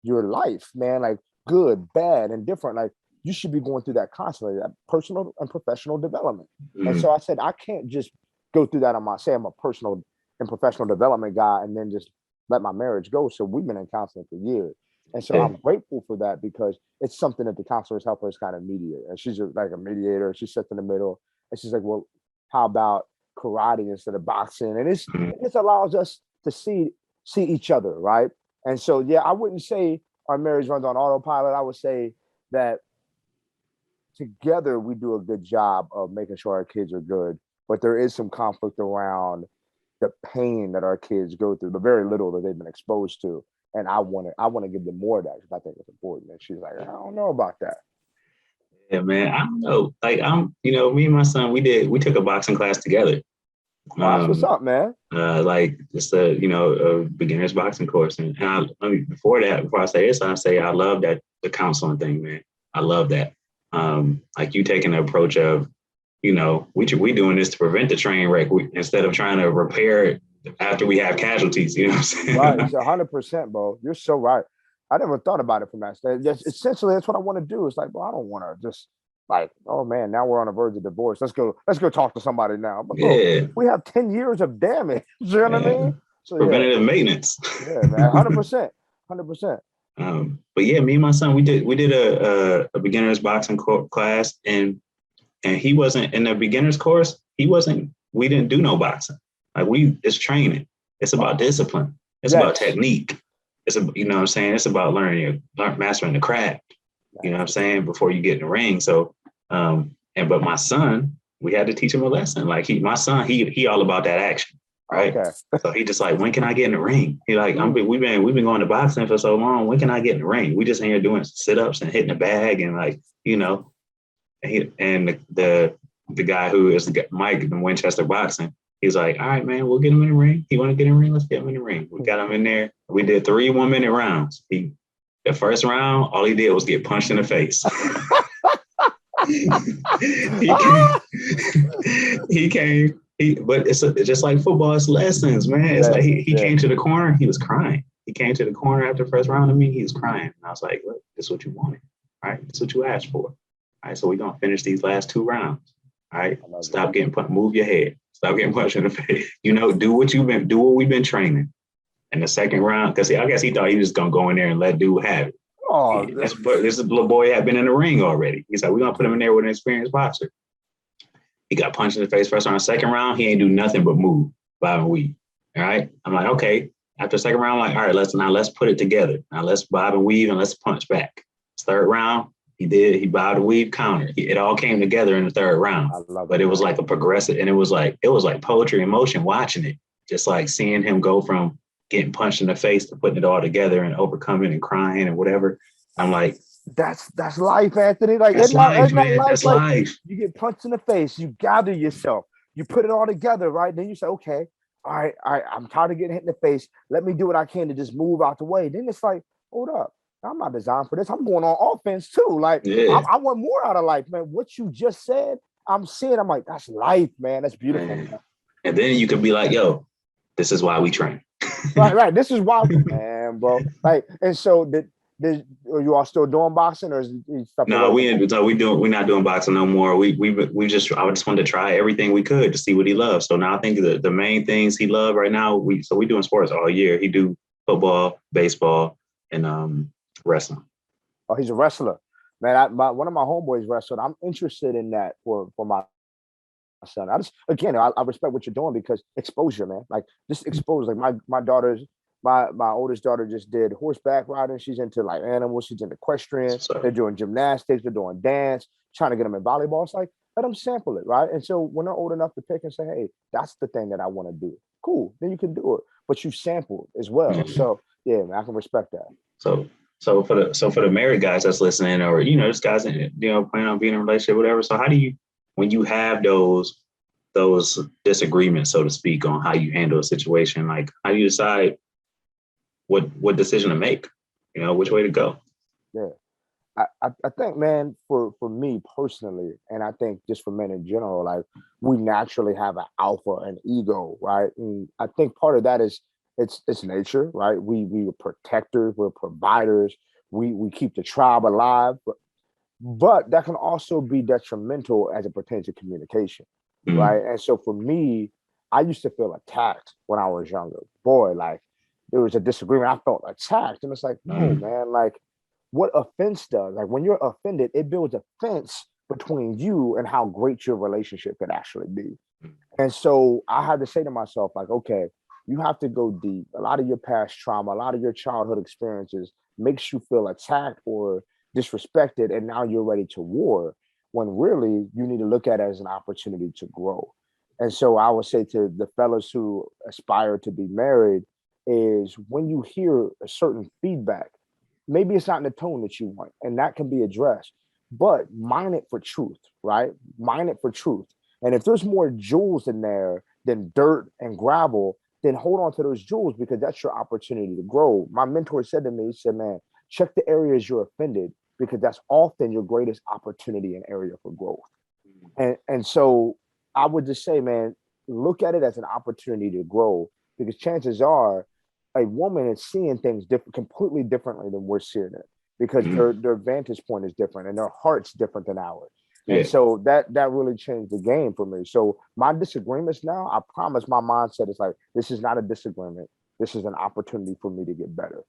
your life, man. Like good, bad, and different. Like you should be going through that constantly, that personal and professional development. And Mm. so I said, I can't just go through that on my say I'm a personal and professional development guy and then just let my marriage go. So we've been in counseling for years. And so Yeah. I'm grateful for that because it's something that the counselors help us kind of mediate. And she's like a mediator. She sits in the middle and she's like, well, how about karate instead of boxing? And Mm. it just allows us to see each other, right? And so, yeah, I wouldn't say our marriage runs on autopilot. I would say that together we do a good job of making sure our kids are good, but there is some conflict around the pain that our kids go through, the very little that they've been exposed to. And I want to give them more of that because I think it's important. And she's like, I don't know about that. Yeah, man. I don't know. Like me and my son, we took a boxing class together. Well, that's what's Um, up, man. like just a beginner's boxing course. And before that, before I say this, I say I love that the counseling thing, man. I love that. Like you taking the approach of, we doing this to prevent the train wreck instead of trying to repair it after we have casualties. You know what I'm Right. saying? It's 100%, bro. You're so right. I never thought about it from that stage. Essentially, that's what I want to do. It's like, bro, I don't want to just like, oh man, now we're on the verge of divorce. Let's go talk to somebody now. But bro, Yeah, we have 10 years of damage. You know what I yeah. mean? So yeah, Preventative maintenance. yeah, man. 100%. 100%. But yeah, me and my son, we did a beginner's boxing class, and he wasn't in the beginner's course. He wasn't. We didn't do no boxing. Like it's training. It's about Oh, discipline. It's about yes. technique. You know what I'm saying. It's about mastering the craft. You know what I'm That's saying, before you get in the ring. So, but my son, we had to teach him a lesson. Like my son, he all about that action, right? okay. So he just like, when can I get in the ring? He like, Mm. we've been going to boxing for so long. When can I get in the ring? We just in here doing sit ups and hitting the bag and like, and the guy who is Mike in Winchester Boxing, he's like, all right, man, we'll get him in the ring. He want to get in the ring? Let's get him in the ring. We got him in there. We did 3 1-minute rounds. The first round, all he did was get punched in the face. he came, but it's just like football, it's lessons, man. It's Yeah, like he yeah. came to the corner, he was crying. He came to the corner after the first round of me, he was crying. And I was like, look, this is what you wanted. All right, this is what you asked for. All right, so we're gonna finish these last 2 rounds. All right, I love it. stop getting punched, move your head, stop getting punched in the face. Do what we've been training. And the second round, because I guess he thought he was gonna go in there and let dude have it. Oh, This little boy had been in the ring already. He's like, we're gonna put him in there with an experienced boxer. He got punched in the face first round. Second round, he ain't do nothing but move, bob and weave. All right. I'm like, okay. After the second round, I'm like, all right, let's put it together. Now let's bob and weave and let's punch back. Third round, he bobbed and weave, counter. It all came together in the third round. I love But it. it was like a progressive, and it was like poetry in motion watching it. Just like seeing him go from getting punched in the face to putting it all together and overcoming and crying and whatever. I'm like, That's life, Anthony. Like that's life, isn't that man. life? That's Like life. you get punched in the face, you gather yourself, you put it all together, right? Then you say, okay, all right, I'm tired of getting hit in the face. Let me do what I can to just move out the way. Then it's like, hold up, I'm not designed for this. I'm going on offense too. Like Yeah. I want more out of life, man. What you just said, I'm seeing. I'm like, that's life, man. That's beautiful, Man. man. And then you could be like, yo, this is why we train. Right. This is why, man, bro. Like, and so Are you all still doing boxing, or is he stepped No, away from that? we're not doing boxing no more. We just I just wanted to try everything we could to see what he loves. So now I think the main things he loves right now, we doing sports all year. He do football, baseball, and wrestling. Oh, he's a wrestler, man. One of my homeboys wrestled. I'm interested in that for my son. I respect what you're doing because exposure, man. Like just expose. Like my oldest daughter just did horseback riding. She's into like animals. She's into equestrian. So They're doing gymnastics. They're doing dance. Trying to get them in volleyball. It's like let them sample it, right? And so when they're old enough to pick and say, "Hey, that's the thing that I want to do," cool. Then you can do it, but you sample as well. mhm. So yeah, man, I can respect that. so for the married guys that's listening, or just guys planning on being in a relationship, whatever. So how do you when you have those disagreements, so to speak, on how you handle a situation, like how do you decide what decision to make? Which way to go? Yeah. I think, man, for me personally, and I think just for men in general, like we naturally have an alpha and ego, right? And I think part of that is it's nature, right? We are protectors, we're providers, we keep the tribe alive, but that can also be detrimental as it pertains to communication, Mm-hmm. right? And so for me, I used to feel attacked when I was younger. Boy, like there was a disagreement, I felt attacked, and it's like, no, Mm-hmm. man, like what offense does. Like when you're offended, it builds a fence between you and how great your relationship could actually be. And so I had to say to myself, like, okay, you have to go deep. A lot of your past trauma, a lot of your childhood experiences makes you feel attacked or disrespected, and now you're ready to war. When really you need to look at it as an opportunity to grow. And so I would say to the fellas who aspire to be married is when you hear a certain feedback, maybe it's not in the tone that you want, and that can be addressed. But mine it for truth, right? Mine it for truth. And if there's more jewels in there than dirt and gravel, then hold on to those jewels because that's your opportunity to grow. My mentor said to me, he said, man, check the areas you're offended because that's often your greatest opportunity and area for growth. And so I would just say, man, look at it as an opportunity to grow because chances are a woman is seeing things completely differently than we're seeing it because Mm-hmm. their vantage point is different and their heart's different than ours. And Yeah. so that really changed the game for me. So my disagreements now, I promise my mindset is like, this is not a disagreement. This is an opportunity for me to get better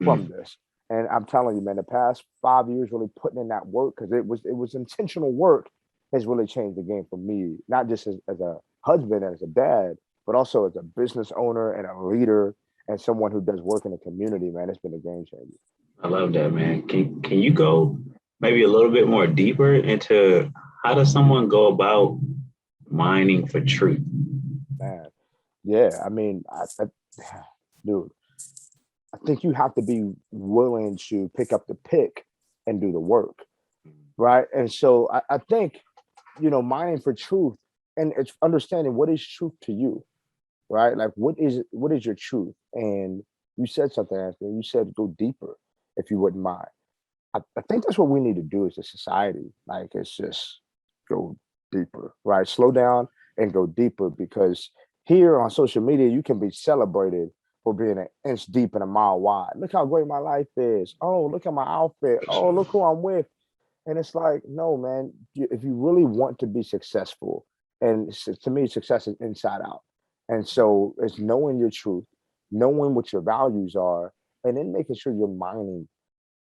from Mm-hmm. this. And I'm telling you, man, the past 5 years really putting in that work because it was intentional work has really changed the game for me, not just as a husband and as a dad, but also as a business owner and a leader and someone who does work in the community, man. It's been a game changer. I love that, man. Can you go maybe a little bit more deeper into how does someone go about mining for truth? Man. Yeah. I mean, dude, I think you have to be willing to pick up the pick and do the work. Right. And so I think, mining for truth and it's understanding what is truth to you, right? Like what is your truth? And you said something, Anthony. You said go deeper if you wouldn't mind. I think that's what we need to do as a society. Like it's just go deeper, right? Slow down and go deeper because here on social media, you can be celebrated for being an inch deep and a mile wide. Look how great my life is. Oh, look at my outfit. Oh, look who I'm with. And it's like, no, man, if you really want to be successful, and to me, success is inside out. And so it's knowing your truth, knowing what your values are, and then making sure you're mining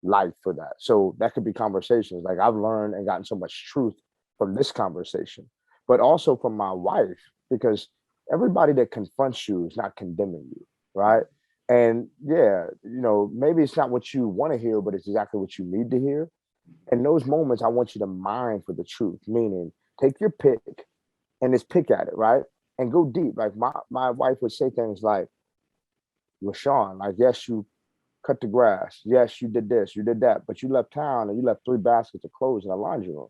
life for that. So that could be conversations. Like I've learned and gotten so much truth from this conversation, but also from my wife, because everybody that confronts you is not condemning you, right? And yeah, maybe it's not what you want to hear, but it's exactly what you need to hear. In those moments, I want you to mine for the truth, meaning take your pick and just pick at it, right? And go deep. Like my wife would say things like, Rousawn, like, yes, you cut the grass. Yes, you did this, you did that, but you left town and you left 3 baskets of clothes in the laundry room.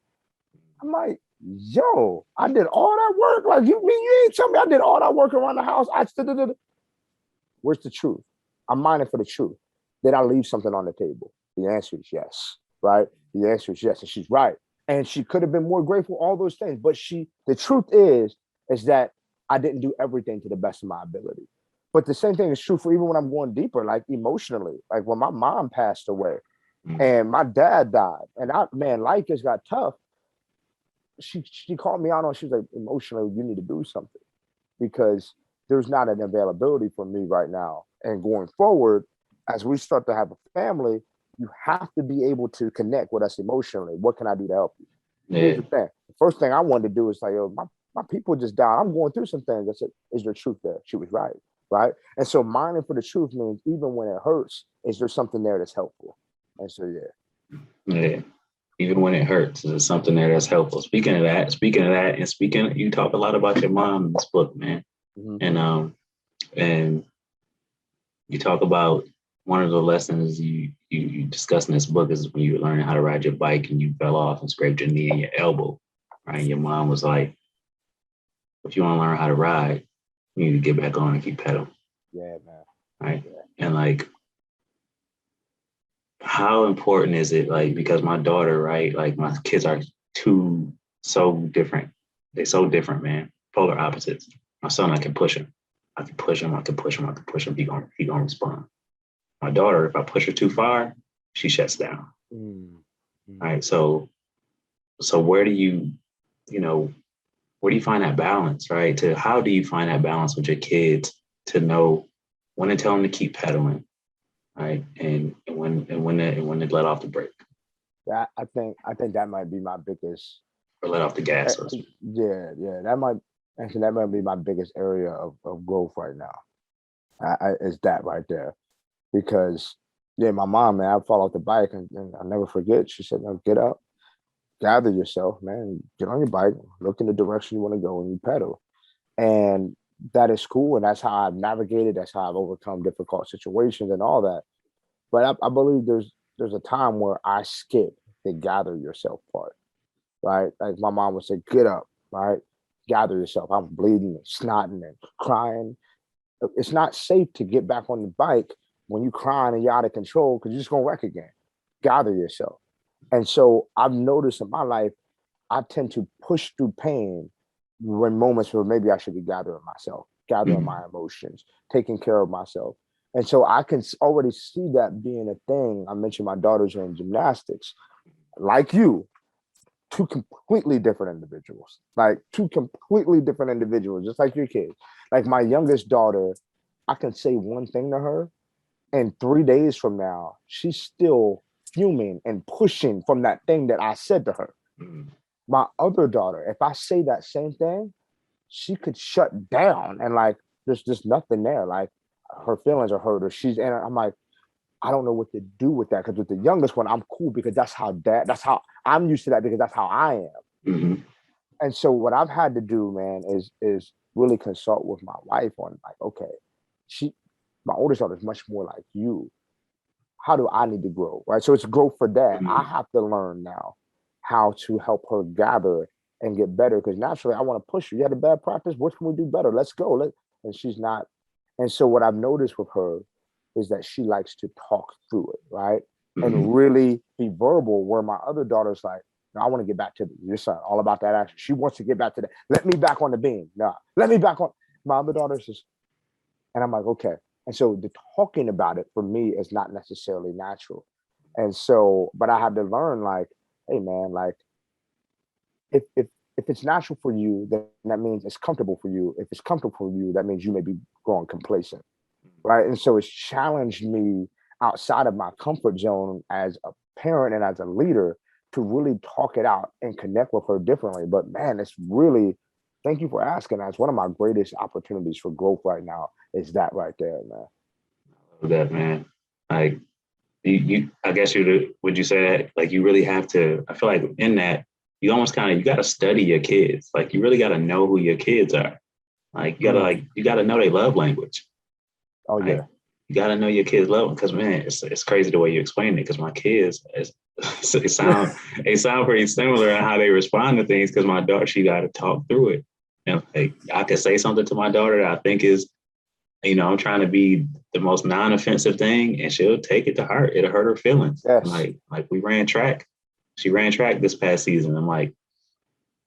I'm like, yo, I did all that work. Like, you mean you ain't tell me I did all that work around the house? I still did it. Where's the truth? I'm mining for the truth. Did I leave something on the table? The answer is yes, right? The answer is yes, and she's right. And she could have been more grateful, all those things. But the truth is that I didn't do everything to the best of my ability. But the same thing is true for even when I'm going deeper, like emotionally. Like when my mom passed away, Mm. And my dad died. And man, life just got tough. She called me out on, she was like, emotionally, you need to do something because there's not an availability for me right now. And going forward, as we start to have a family, you have to be able to connect with us emotionally. What can I do to help you? Here's Yeah. the thing. The first thing I wanted to do is like, yo, my people just died. I'm going through some things. I said, is there truth there? She was right. Right. And so mining for the truth means even when it hurts, is there something there that's helpful? And so, yeah. Yeah. Even when it hurts, there's something there that's helpful. And you talk a lot about your mom in this book, man. Mm-hmm. And you talk about one of the lessons you discuss in this book is when you were learning how to ride your bike and you fell off and scraped your knee and your elbow, right? And your mom was like, if you want to learn how to ride, you need to get back on and keep pedaling. Yeah, man. Right. Yeah. And like, how important is it? Like, because my daughter, right? Like my kids are so different. They're so different, man. Polar opposites. My son, I can push him. I can push him. I can push him. I can push him. He gonna respond. My daughter, if I push her too far, she shuts down. Mm-hmm. All right. So where do where do you find that balance, right? How do you find that balance with your kids to know when to tell them to keep pedaling, right? And when to let off the brake That I think that might be my biggest. or let off the gas. Yeah, that might be my biggest area of growth right now. Is that right there because yeah, my mom, man, I fall off the bike and I'll never forget. She said, "No, get up, gather yourself, man, get on your bike, look in the direction you want to go, and you pedal." And that is cool, and that's how I've navigated. That's how I've overcome difficult situations and all that. But I believe there's a time where I skip the gather yourself part, right? Like my mom would say, get up, right? Gather yourself. I'm bleeding and snotting and crying. It's not safe to get back on the bike when you're crying and you're out of control because you're just gonna wreck again. Gather yourself. And so I've noticed in my life, I tend to push through pain when moments where maybe I should be gathering myself, gathering my emotions, taking care of myself. And so I can already see that being a thing. I mentioned my daughters are in gymnastics. Like you, two completely different individuals, like two completely different individuals, just like your kids. Like my youngest daughter, I can say one thing to her, and 3 days from now, she's still fuming and pushing from that thing that I said to her. My other daughter, if I say that same thing, she could shut down and like there's just nothing there. Like her feelings are hurt, or and I'm like, I don't know what to do with that. Because with the youngest one, I'm cool because that's how I'm used to that because that's how I am. Mm-hmm. And so what I've had to do, man, is really consult with my wife on like, okay, my oldest daughter is much more like you. How do I need to grow? Right. So it's growth for that. I have to learn now how to help her gather and get better because naturally I want to push her. You had a bad practice. What can we do better? Let's go. And she's not. And so what I've noticed with her is that she likes to talk through it, right? And really be verbal. Where my other daughter's like, no, I want to get back to your son, all about that action. She wants to get back to that. Let me back on the beam. No, let me back on. My other daughter's just, and I'm like, okay. And so the talking about it for me is not necessarily natural. And so, but I had to learn like, hey man, like if it's natural for you, then that means it's comfortable for you. If it's comfortable for you, that means you may be growing complacent. Right. And so it's challenged me outside of my comfort zone as a parent and as a leader to really talk it out and connect with her differently. But man, it's really, thank you for asking. That's one of my greatest opportunities for growth right now is that right there, man. That, man. Like I guess would you say that like you really have to, I feel like in that you almost you got to study your kids. Like you really got to know who your kids are. Like you got to know their love language. Oh yeah. Like, you got to know your kids love them because man, it's crazy the way you explain it because my kids, they sound pretty similar in how they respond to things because my daughter, she got to talk through it. And like I could say something to my daughter that I think is, I'm trying to be the most non-offensive thing and she'll take it to heart. It'll hurt her feelings. Yes. Like we ran track. She ran track this past season. I'm like,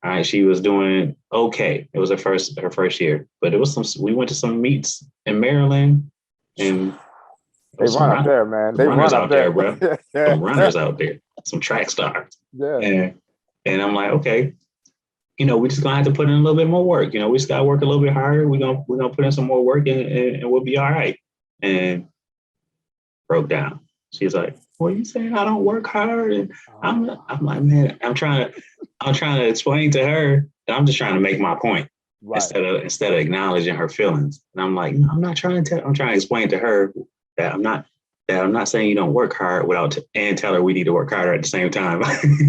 all right, she was doing okay. It was her first year, but it was we went to some meets in Maryland and They run up there, man. They runners run up out there, there. bro. Some runners out there, some track stars. Yeah. And I'm like, okay, we just gonna have to put in a little bit more work. We just gotta work a little bit harder. We're gonna put in some more work and we'll be all right. And broke down. She's like, well, you saying I don't work hard? And I'm like, man, I'm trying to explain to her that I'm just trying to make my point. Right. Instead of acknowledging her feelings. And I'm like, no, I'm trying to explain to her that I'm not saying you don't work hard and tell her we need to work harder at the same time.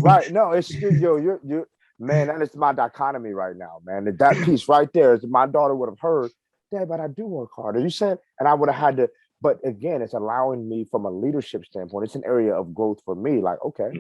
Right. No, it's you're man, that is my dichotomy right now, man. That piece right there, my daughter would have heard, Dad, but I do work harder. You said, and I would have had to, but again, it's allowing me from a leadership standpoint. It's an area of growth for me. Like, okay,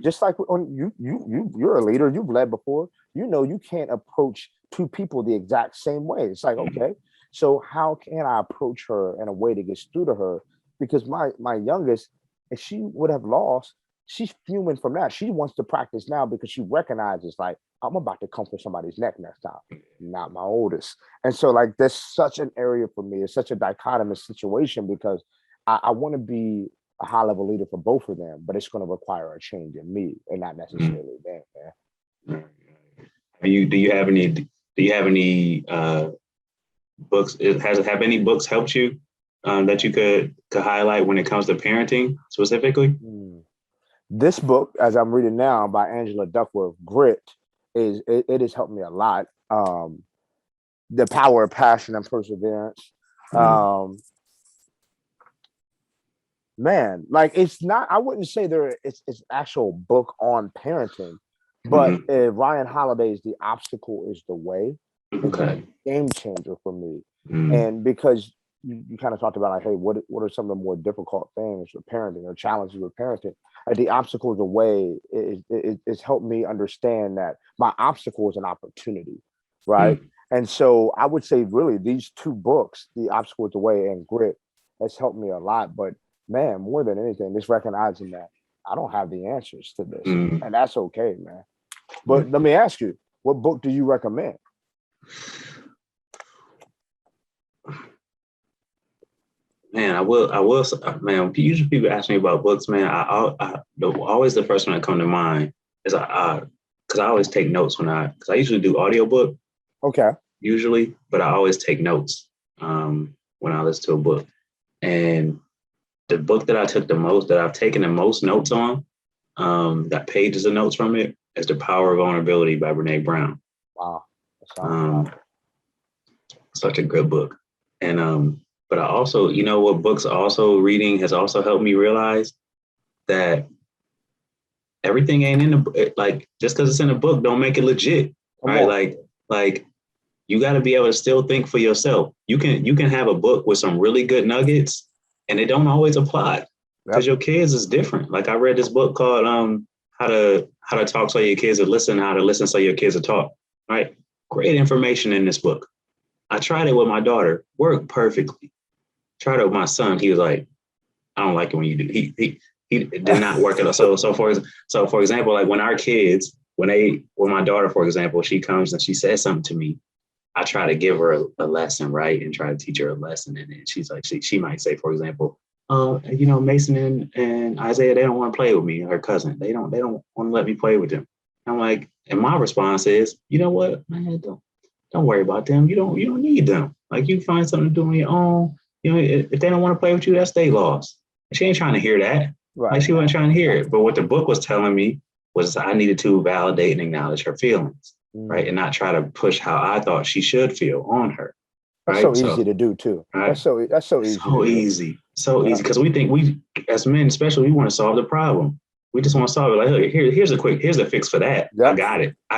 just like you're a leader, you've led before, you can't approach two people the exact same way. It's like, okay, so how can I approach her in a way that gets through to her? Because my youngest, if she would have lost, she's fuming from that. She wants to practice now because she recognizes, like, I'm about to come for somebody's neck next time, not my oldest. And so, like, that's such an area for me. It's such a dichotomous situation because I want to be a high level leader for both of them, but it's going to require a change in me and not necessarily them, man. Do you have any books? Have any books helped you that you could highlight when it comes to parenting specifically? This book, as I'm reading now by Angela Duckworth, Grit, it has helped me a lot. The Power of Passion and Perseverance. Man, like, it's not, I wouldn't say it's actual book on parenting, but Ryan Holiday's The Obstacle is the Way. It's a game changer for me. And because you kind of talked about, like, hey, what are some of the more difficult things with parenting or challenges with parenting? The Obstacle is the Way it's helped me understand that my obstacle is an opportunity, right? And so I would say really these two books, The Obstacle is the Way and Grit, has helped me a lot. But man, more than anything, just recognizing that I don't have the answers to this, and that's okay, man. But let me ask you, what book do you recommend? Man, I will. Man, usually people ask me about books. Man, always the first one that come to mind is because I always take notes because I usually do audiobook. Okay. Usually, but I always take notes when I listen to a book. And the book that I took the most, that I've taken the most notes on, got pages of notes from it, is The Power of Vulnerability by Brene Brown. Wow. Such a good book. And but I also, what books also reading has also helped me realize that everything ain't in the book. Like, just because it's in a book don't make it legit, right? Like you got to be able to still think for yourself. You can have a book with some really good nuggets, and it don't always apply because your kids is different. Like, I read this book called How to Talk So Your Kids Will Listen, How to Listen So Your Kids Will Talk. Right? Great information in this book. I tried it with my daughter, worked perfectly. Tried it with my son. He was like, I don't like it when you do. He did not work at all. So for example, like when my daughter, for example, she comes and she says something to me, I try to give her a lesson, right, and try to teach her a lesson. And then she's like, she might say, for example, Mason and Isaiah, they don't want to play with me. Her cousin, they don't want to let me play with them. I'm like, and my response is, you know what, man, don't worry about them. You don't need them. Like, you find something to do on your own. If they don't want to play with you, that's their loss. She ain't trying to hear that. Right. Like, she wasn't trying to hear it. But what the book was telling me was I needed to validate and acknowledge her feelings, right? And not try to push how I thought she should feel on her. Right? That's so easy to do too. Right? That's so easy. So easy. Because we think we, as men especially, we want to solve the problem. We just want to solve it. Like, hey, here's the fix for that. Yep. I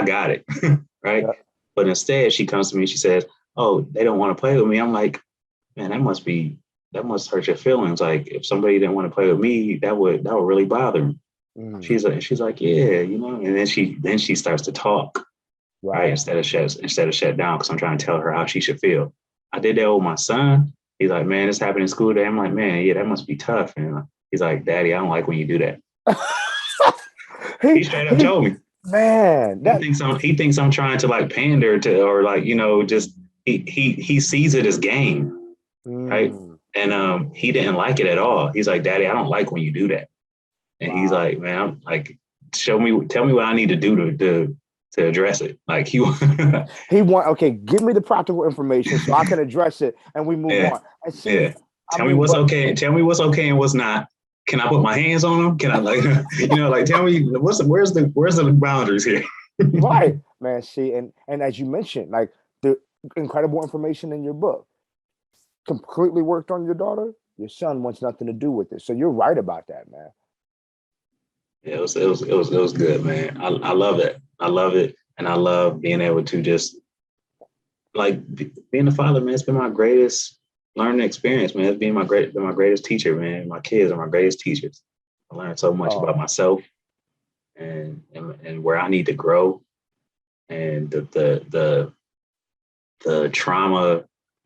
got it. Right? Yep. But instead, she comes to me and she says, oh, they don't want to play with me. I'm like, man, that must hurt your feelings. Like, if somebody didn't want to play with me, that would really bother me. She's like, yeah, and then she starts to talk, right? Instead of shut down, because I'm trying to tell her how she should feel. I did that with my son. He's like, man, this happened in school today. I'm like, man, yeah, that must be tough. And he's like, Daddy, I don't like when you do that. He straight up told me. Man, he thinks I'm trying to, like, pander to, or, like, just he sees it as game, right? And he didn't like it at all. He's like, Daddy, I don't like when you do that. And he's Wow. like, man, I'm like, tell me what I need to do to address it. Like he, He want okay, give me the practical information so I can address it and we move yeah, on. And see, yeah. I Tell me mean, what's but okay. Tell me what's okay and what's not. Can I put my hands on them? Can I like, like tell me where's the boundaries here? right, man. See, and as you mentioned, like the incredible information in your book completely worked on your daughter. Your son wants nothing to do with it. So you're right about that, man. Yeah, it was good, man. I love it. I love it, and I love being able to just like being a father, man. It's been my greatest learning experience, man. It's been my greatest teacher, man. My kids are my greatest teachers. I learned so much about Oh, myself and where I need to grow and the trauma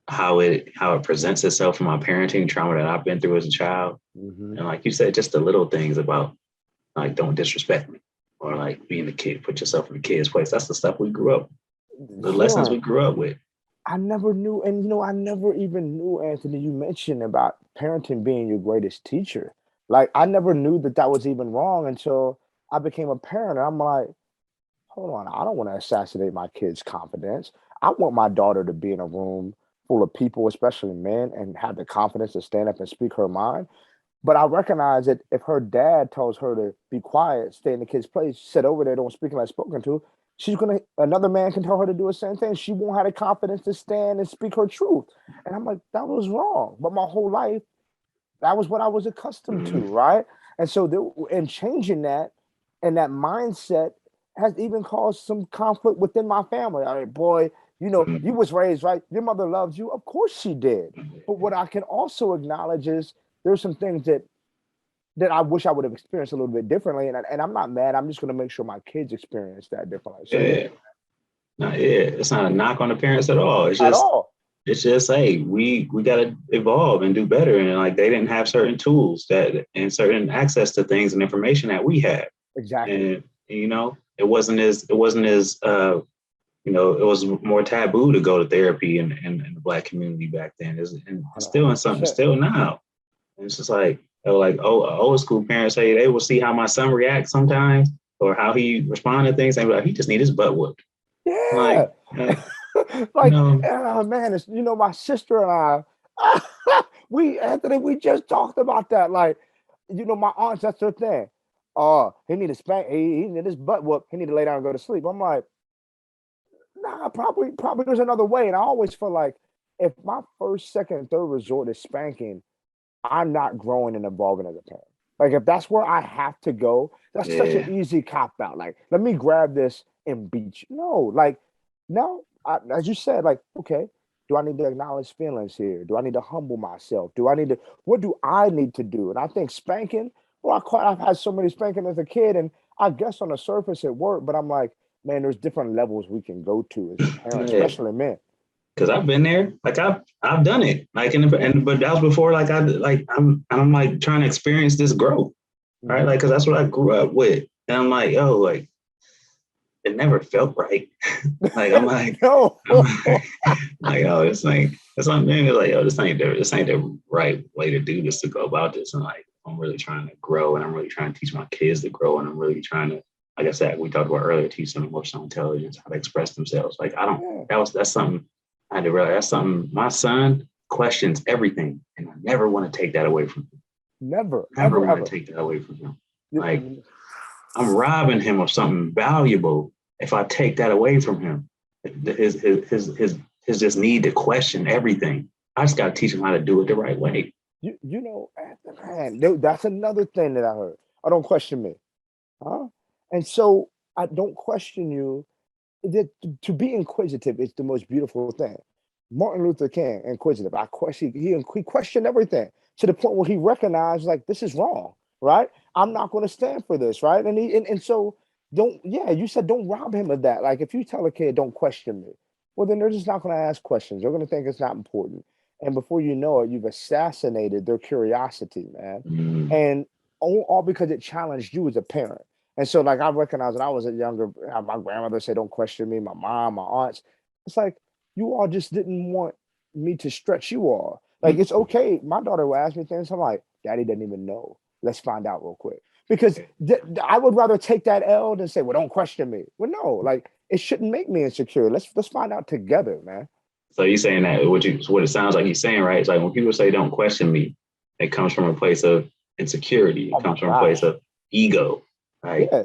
how it presents itself in my parenting trauma that I've been through as a child. hmm. And like you said, just the little things about like don't disrespect me or like being the kid, put yourself in the kid's place. That's the stuff we grew up, the lessons Yeah. we grew up with. I never knew, and I never even knew, Anthony, you mentioned about parenting being your greatest teacher. Like, I never knew that that was even wrong until I became a parent. And I'm like, hold on, I don't want to assassinate my kid's confidence. I want my daughter to be in a room full of people, especially men, and have the confidence to stand up and speak her mind. But I recognize that if her dad tells her to be quiet, stay in the kid's place, sit over there, don't speak unless spoken to, she's gonna another man can tell her to do the same thing. She won't have the confidence to stand and speak her truth. And I'm like, that was wrong. But my whole life, that was what I was accustomed to, Mm-hmm. right? And so and changing that and that mindset has even caused some conflict within my family. I mean, boy, you was raised right. Your mother loves you. Of course she did. But what I can also acknowledge is there's some things that I wish I would have experienced a little bit differently. And I'm not mad. I'm just going to make sure my kids experience that differently. So yeah, Yeah, no, yeah, it's not a knock on the parents at all. at all. It's just hey, we gotta evolve and do better. And like they didn't have certain tools that and certain access to things and information that we had. Exactly. And it wasn't as it was more taboo to go to therapy in the black community back then. And it's still in something 100%. still now. And it's just like old school parents say they will see how my son reacts sometimes or how he respond to things. They be like, he just need his butt whooped. Yeah. Like, like you Like, know, man, it's, my sister and I, Anthony, we just talked about that. Like, my aunts, that's her thing. Oh, he need to spank, he need his butt whoop, he need to lay down and go to sleep. I'm like, nah, probably there's another way. And I always feel like if my first, second, third resort is spanking, I'm not growing and evolving as a parent. Like if that's where I have to go, that's such an yeah, easy cop out. Like, let me grab this and beat you. No, like, no, as you said, like, okay, do I need to acknowledge feelings here? Do I need to humble myself? What do I need to do? And I think spanking, well, I've had so many spanking as a kid, and I guess on the surface it worked, but I'm like, man, there's different levels we can go to as a parent, yeah. especially men. Because I've been there, like I've done it, like and but that was before like I'm like trying to experience this growth, right? Hmm. Like because that's what I grew up with, and I'm like, yo, like it never felt right. Like No. I'm like, oh, this ain't it's something like, oh, this ain't the right way to do this to go about this. And like I'm really trying to grow and I'm really trying to teach my kids to grow and I'm really trying to, like I said, we talked about earlier, teach them emotional intelligence, how to express themselves. Like I don't Yeah, that's something I had to realize that's something my son questions everything. And I never want to take that away from him. never, Never ever, want ever. to take that away from him. You- Like you- I'm robbing him of something valuable if I take that away from him. His just need to question everything. I just got to teach him how to do it the right way. man, that's another thing that I heard. I don't question me, huh? And so I don't question you. To be inquisitive is the most beautiful thing. Martin Luther King, inquisitive. He questioned everything to the point where he recognized like this is wrong, right? I'm not going to stand for this, right? And so don't yeah, you said don't rob him of that. Like if you tell a kid don't question me, well then they're just not going to ask questions. They're going to think it's not important, and before you know it, you've assassinated their curiosity, man. Mm, And all because it challenged you as a parent. And so, like, I recognized when I was a younger, my grandmother said, "Don't question me." My mom, my aunts. It's like you all just didn't want me to stretch you all. Like, it's okay. My daughter will ask me things. I'm like, Daddy doesn't even know. Let's find out real quick. Because I would rather take that L than say, well, don't question me. Well, no, like, it shouldn't make me insecure. Let's find out together, man. So you're saying that what it sounds like you're saying, right? It's like when people say don't question me, it comes from a place of insecurity. Oh It my comes from a place gosh. of ego, right? Yeah.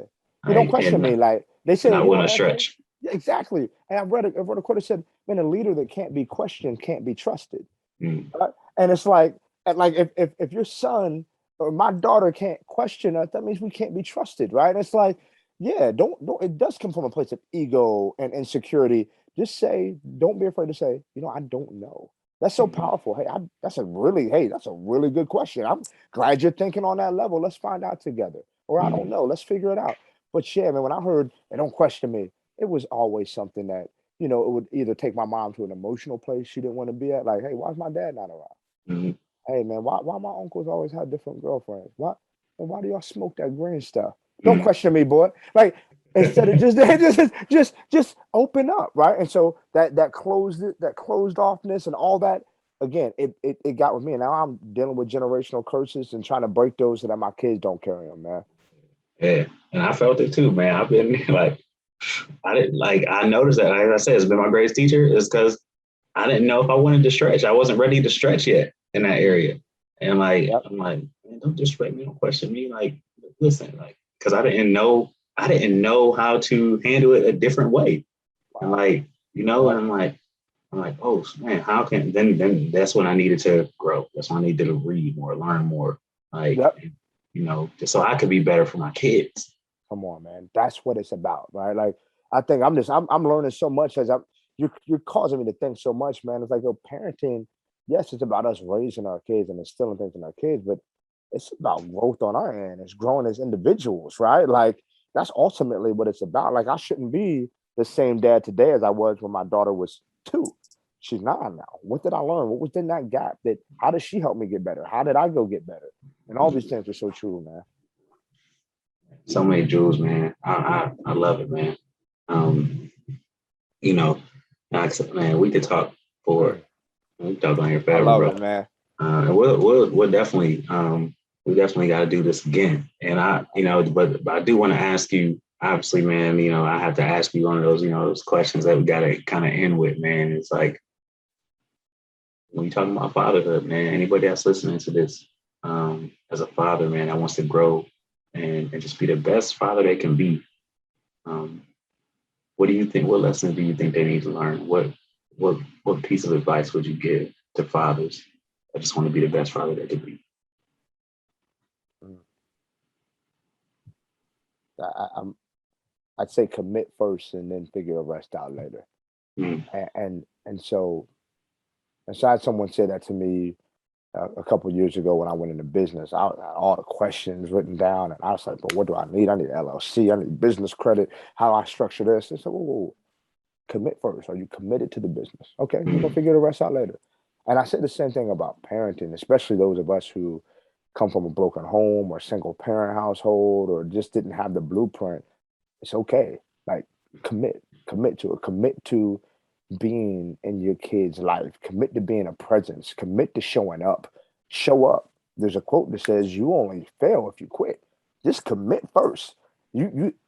You don't Right. question me. And Like, they say, not you willing don't to ask me. stretch. Yeah, exactly. And I read a quote that said, man, a leader that can't be questioned can't be trusted. Mm. Right? And it's like, if your son or my daughter can't question us, that means we can't be trusted, right? And it's like, yeah, don't. It does come from a place of ego and insecurity. Just say, don't be afraid to say, I don't know. That's so Mhm. powerful. That's a really good question. I'm glad you're thinking on that level. Let's find out together. Or I don't Mhm. know. Let's figure it out. But yeah, man, when I heard they don't question me, it was always something that it would either take my mom to an emotional place she didn't want to be at, like, hey, why's my dad not around? Mhm. Hey man, why my uncles always have different girlfriends? Why do y'all smoke that green stuff? Don't Mhm. question me, boy. Like, instead of just just open up, right? And so that closed offness and all that, again, it got with me. And now I'm dealing with generational curses and trying to break those so that my kids don't carry them, man. Yeah, and I felt it too, man. I've been like, I didn't like. I noticed that. Like I said, it's been my greatest teacher. Is because I didn't know if I wanted to stretch. I wasn't ready to stretch yet in that area. And like, Yep. I'm like, man, don't disrespect me, don't question me. Like, listen, like, because I didn't know how to handle it a different way. And Wow. like, and Yep. I'm like, oh man, how can then that's when I needed to grow. That's when I needed to read more, learn more. Like, Yep. just so I could be better for my kids. Come on, man. That's what it's about, right? Like, I think I'm learning so much as you're causing me to think so much, man. It's like, parenting, yes, it's about us raising our kids and instilling things in our kids, but it's about growth on our end. It's growing as individuals, right? Like, that's ultimately what it's about. Like, I shouldn't be the same dad today as I was when my daughter was 2. She's 9 now. What did I learn? What was in that gap? How did she help me get better? How did I go get better? And all these things are so true, man. So many jewels, man. I love it, man. Um, you know, man, we could talk for Mm, we could talk on here I forever, love bro. it, man. And we'll definitely we definitely got to do this again. And but I do want to ask you, obviously, man. I have to ask you one of those those questions that we got to kind of end with, man. It's like when you talking about fatherhood, man. Anybody that's listening to this, as a father, man, that wants to grow and just be the best father they can be. Um, what do you think? What lessons do you think they need to learn? What piece of advice would you give to fathers that just want to be the best father they could be? Mm. I'm I'd say commit first and then figure the rest out later. Mm, And so, aside, someone said that to me a couple years ago when I went into business. I had all the questions written down, and I was like, "But what do I need? I need LLC. I need business credit. How do I structure this?" And so, whoa, whoa, whoa. Commit first. Are you committed to the business? Okay, we're gonna mm, figure the rest out later. And I said the same thing about parenting, especially those of us who come from a broken home or single parent household or just didn't have the blueprint. It's okay. Like, commit to it. Commit to being in your kid's life. Commit to being a presence. Commit to showing up. Show up. There's a quote that says, "You only fail if you quit." Just commit first.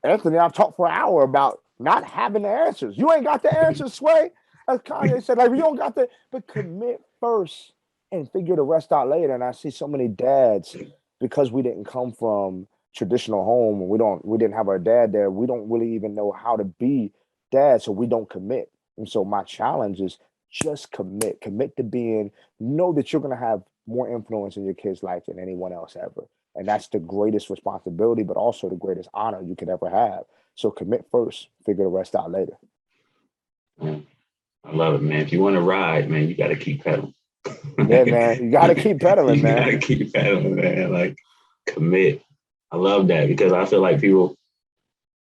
Anthony, I've talked for an hour about not having the answers. You ain't got the answers, Sway. As Kanye said, like, you don't got the, but commit first and figure the rest out later. And I see so many dads, because we didn't come from traditional home and we didn't have our dad there, we don't really even know how to be dad, so we don't commit. And so my challenge is just commit to being, know that you're going to have more influence in your kid's life than anyone else ever. And that's the greatest responsibility, but also the greatest honor you could ever have. So commit first, figure the rest out later. man, I love it, man. If you want to ride, man, you got to keep pedaling. Yeah, man. You got to keep pedaling, You got man. to keep pedaling, man. Like commit. I love that because I feel like people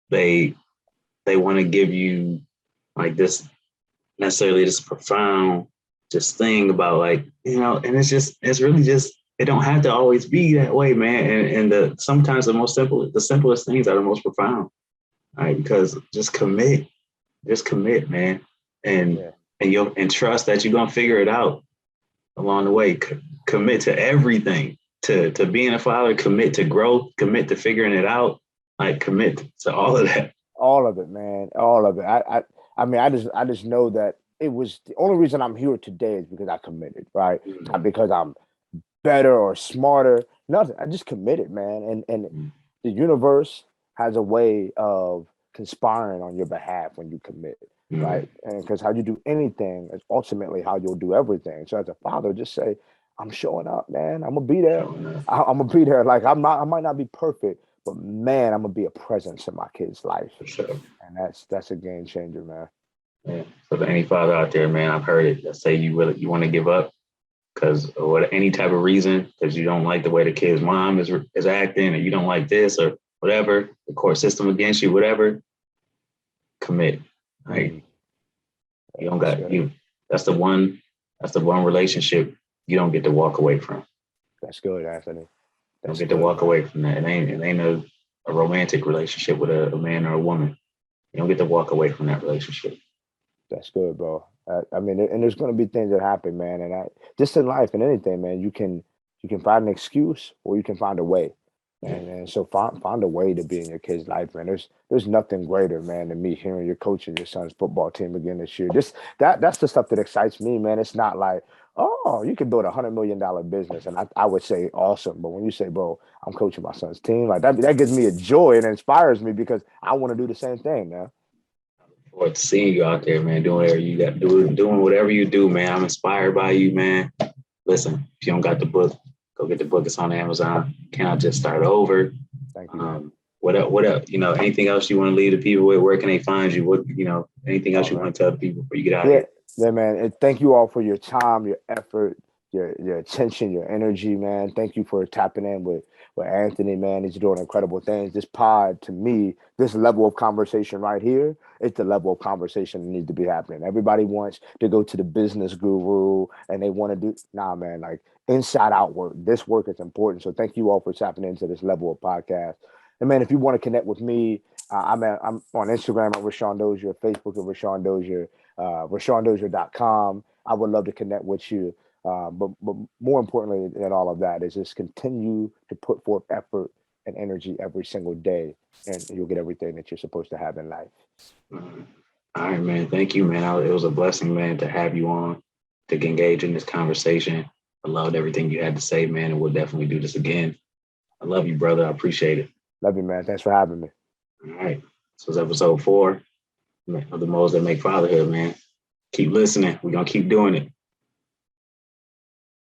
they they want to give you like this necessarily this profound just thing about like and it's really just it don't have to always be that way, man. And sometimes the simplest things are the most profound, right? Because just commit, man, and Yeah. and trust that you're gonna figure it out. along the way. Commit to everything, to being a father, commit to growth, commit to figuring it out, like commit to all of that. All of it, man. All of it. I mean, I just know that it was the only reason I'm here today is because I committed, right? Not Mhm. because I'm better or smarter. Nothing. I just committed, man. And Mhm. the universe has a way of conspiring on your behalf when you commit, right? Mhm. And because how you do anything is ultimately how you'll do everything. So as a father, just say, I'm showing up, man. I'm gonna be there. Showing up. I'm gonna be there. Like I'm not. I might not be perfect, but man, I'm gonna be a presence in my kid's life, For sure. and that's a game changer, man. Yeah. So to any father out there, man, I've heard it. Let's say you want to give up because what any type of reason, because you don't like the way the kid's mom is acting, or you don't like this or whatever, the court system against you, whatever, commit. Right? Mm, You don't that's got good. you. That's the one. That's the one relationship you don't get to walk away from. That's good, Anthony. You don't That's get to good, walk man. away from that. It ain't a romantic relationship with a man or a woman. You don't get to walk away from that relationship. That's good, bro. I mean, and there's going to be things that happen, man. And just in life and anything, man, you can find an excuse or you can find a way. Yeah. And so find a way to be in your kid's life, man. There's nothing greater, man, than me hearing you're coaching your son's football team again this year. Just that's the stuff that excites me, man. It's not like, oh, you can build $100 million business, and I would say awesome. But when you say, bro, I'm coaching my son's team, like that gives me a joy and inspires me because I want to do the same thing, man. Forward to seeing you out there, man. Doing whatever you got to do, doing whatever you do, man. I'm inspired by you, man. Listen, if you don't got the book, go get the book. It's on Amazon. Can I just start over? Thank you, man. What else? What else? Anything else you want to leave the people with? Where can they find you? What anything else Oh you man. want to tell the people before you get out of Yeah, here? yeah, man. And thank you all for your time, your effort, your attention, your energy, man. Thank you for tapping in with Anthony, man. He's doing incredible things. This pod, to me, this level of conversation right here, it's the level of conversation that needs to be happening. Everybody wants to go to the business guru and they want to do nah, man, like inside out work. This work is important. So thank you all for tapping into this level of podcast. And man, if you want to connect with me, I'm on Instagram at Rousawn Dozier, Facebook at Rousawn Dozier, RousawnDozier.com. I would love to connect with you. But more importantly than all of that is just continue to put forth effort and energy every single day, and you'll get everything that you're supposed to have in life. Mhm. All right, man. Thank you, man. It was a blessing, man, to have you on, to engage in this conversation. I loved everything you had to say, man, and we'll definitely do this again. I love you, brother. I appreciate it. Love you, man. Thanks for having me. All right. This was episode 4 of the Moles That Make Fatherhood, man. Keep listening. We're going to keep doing it.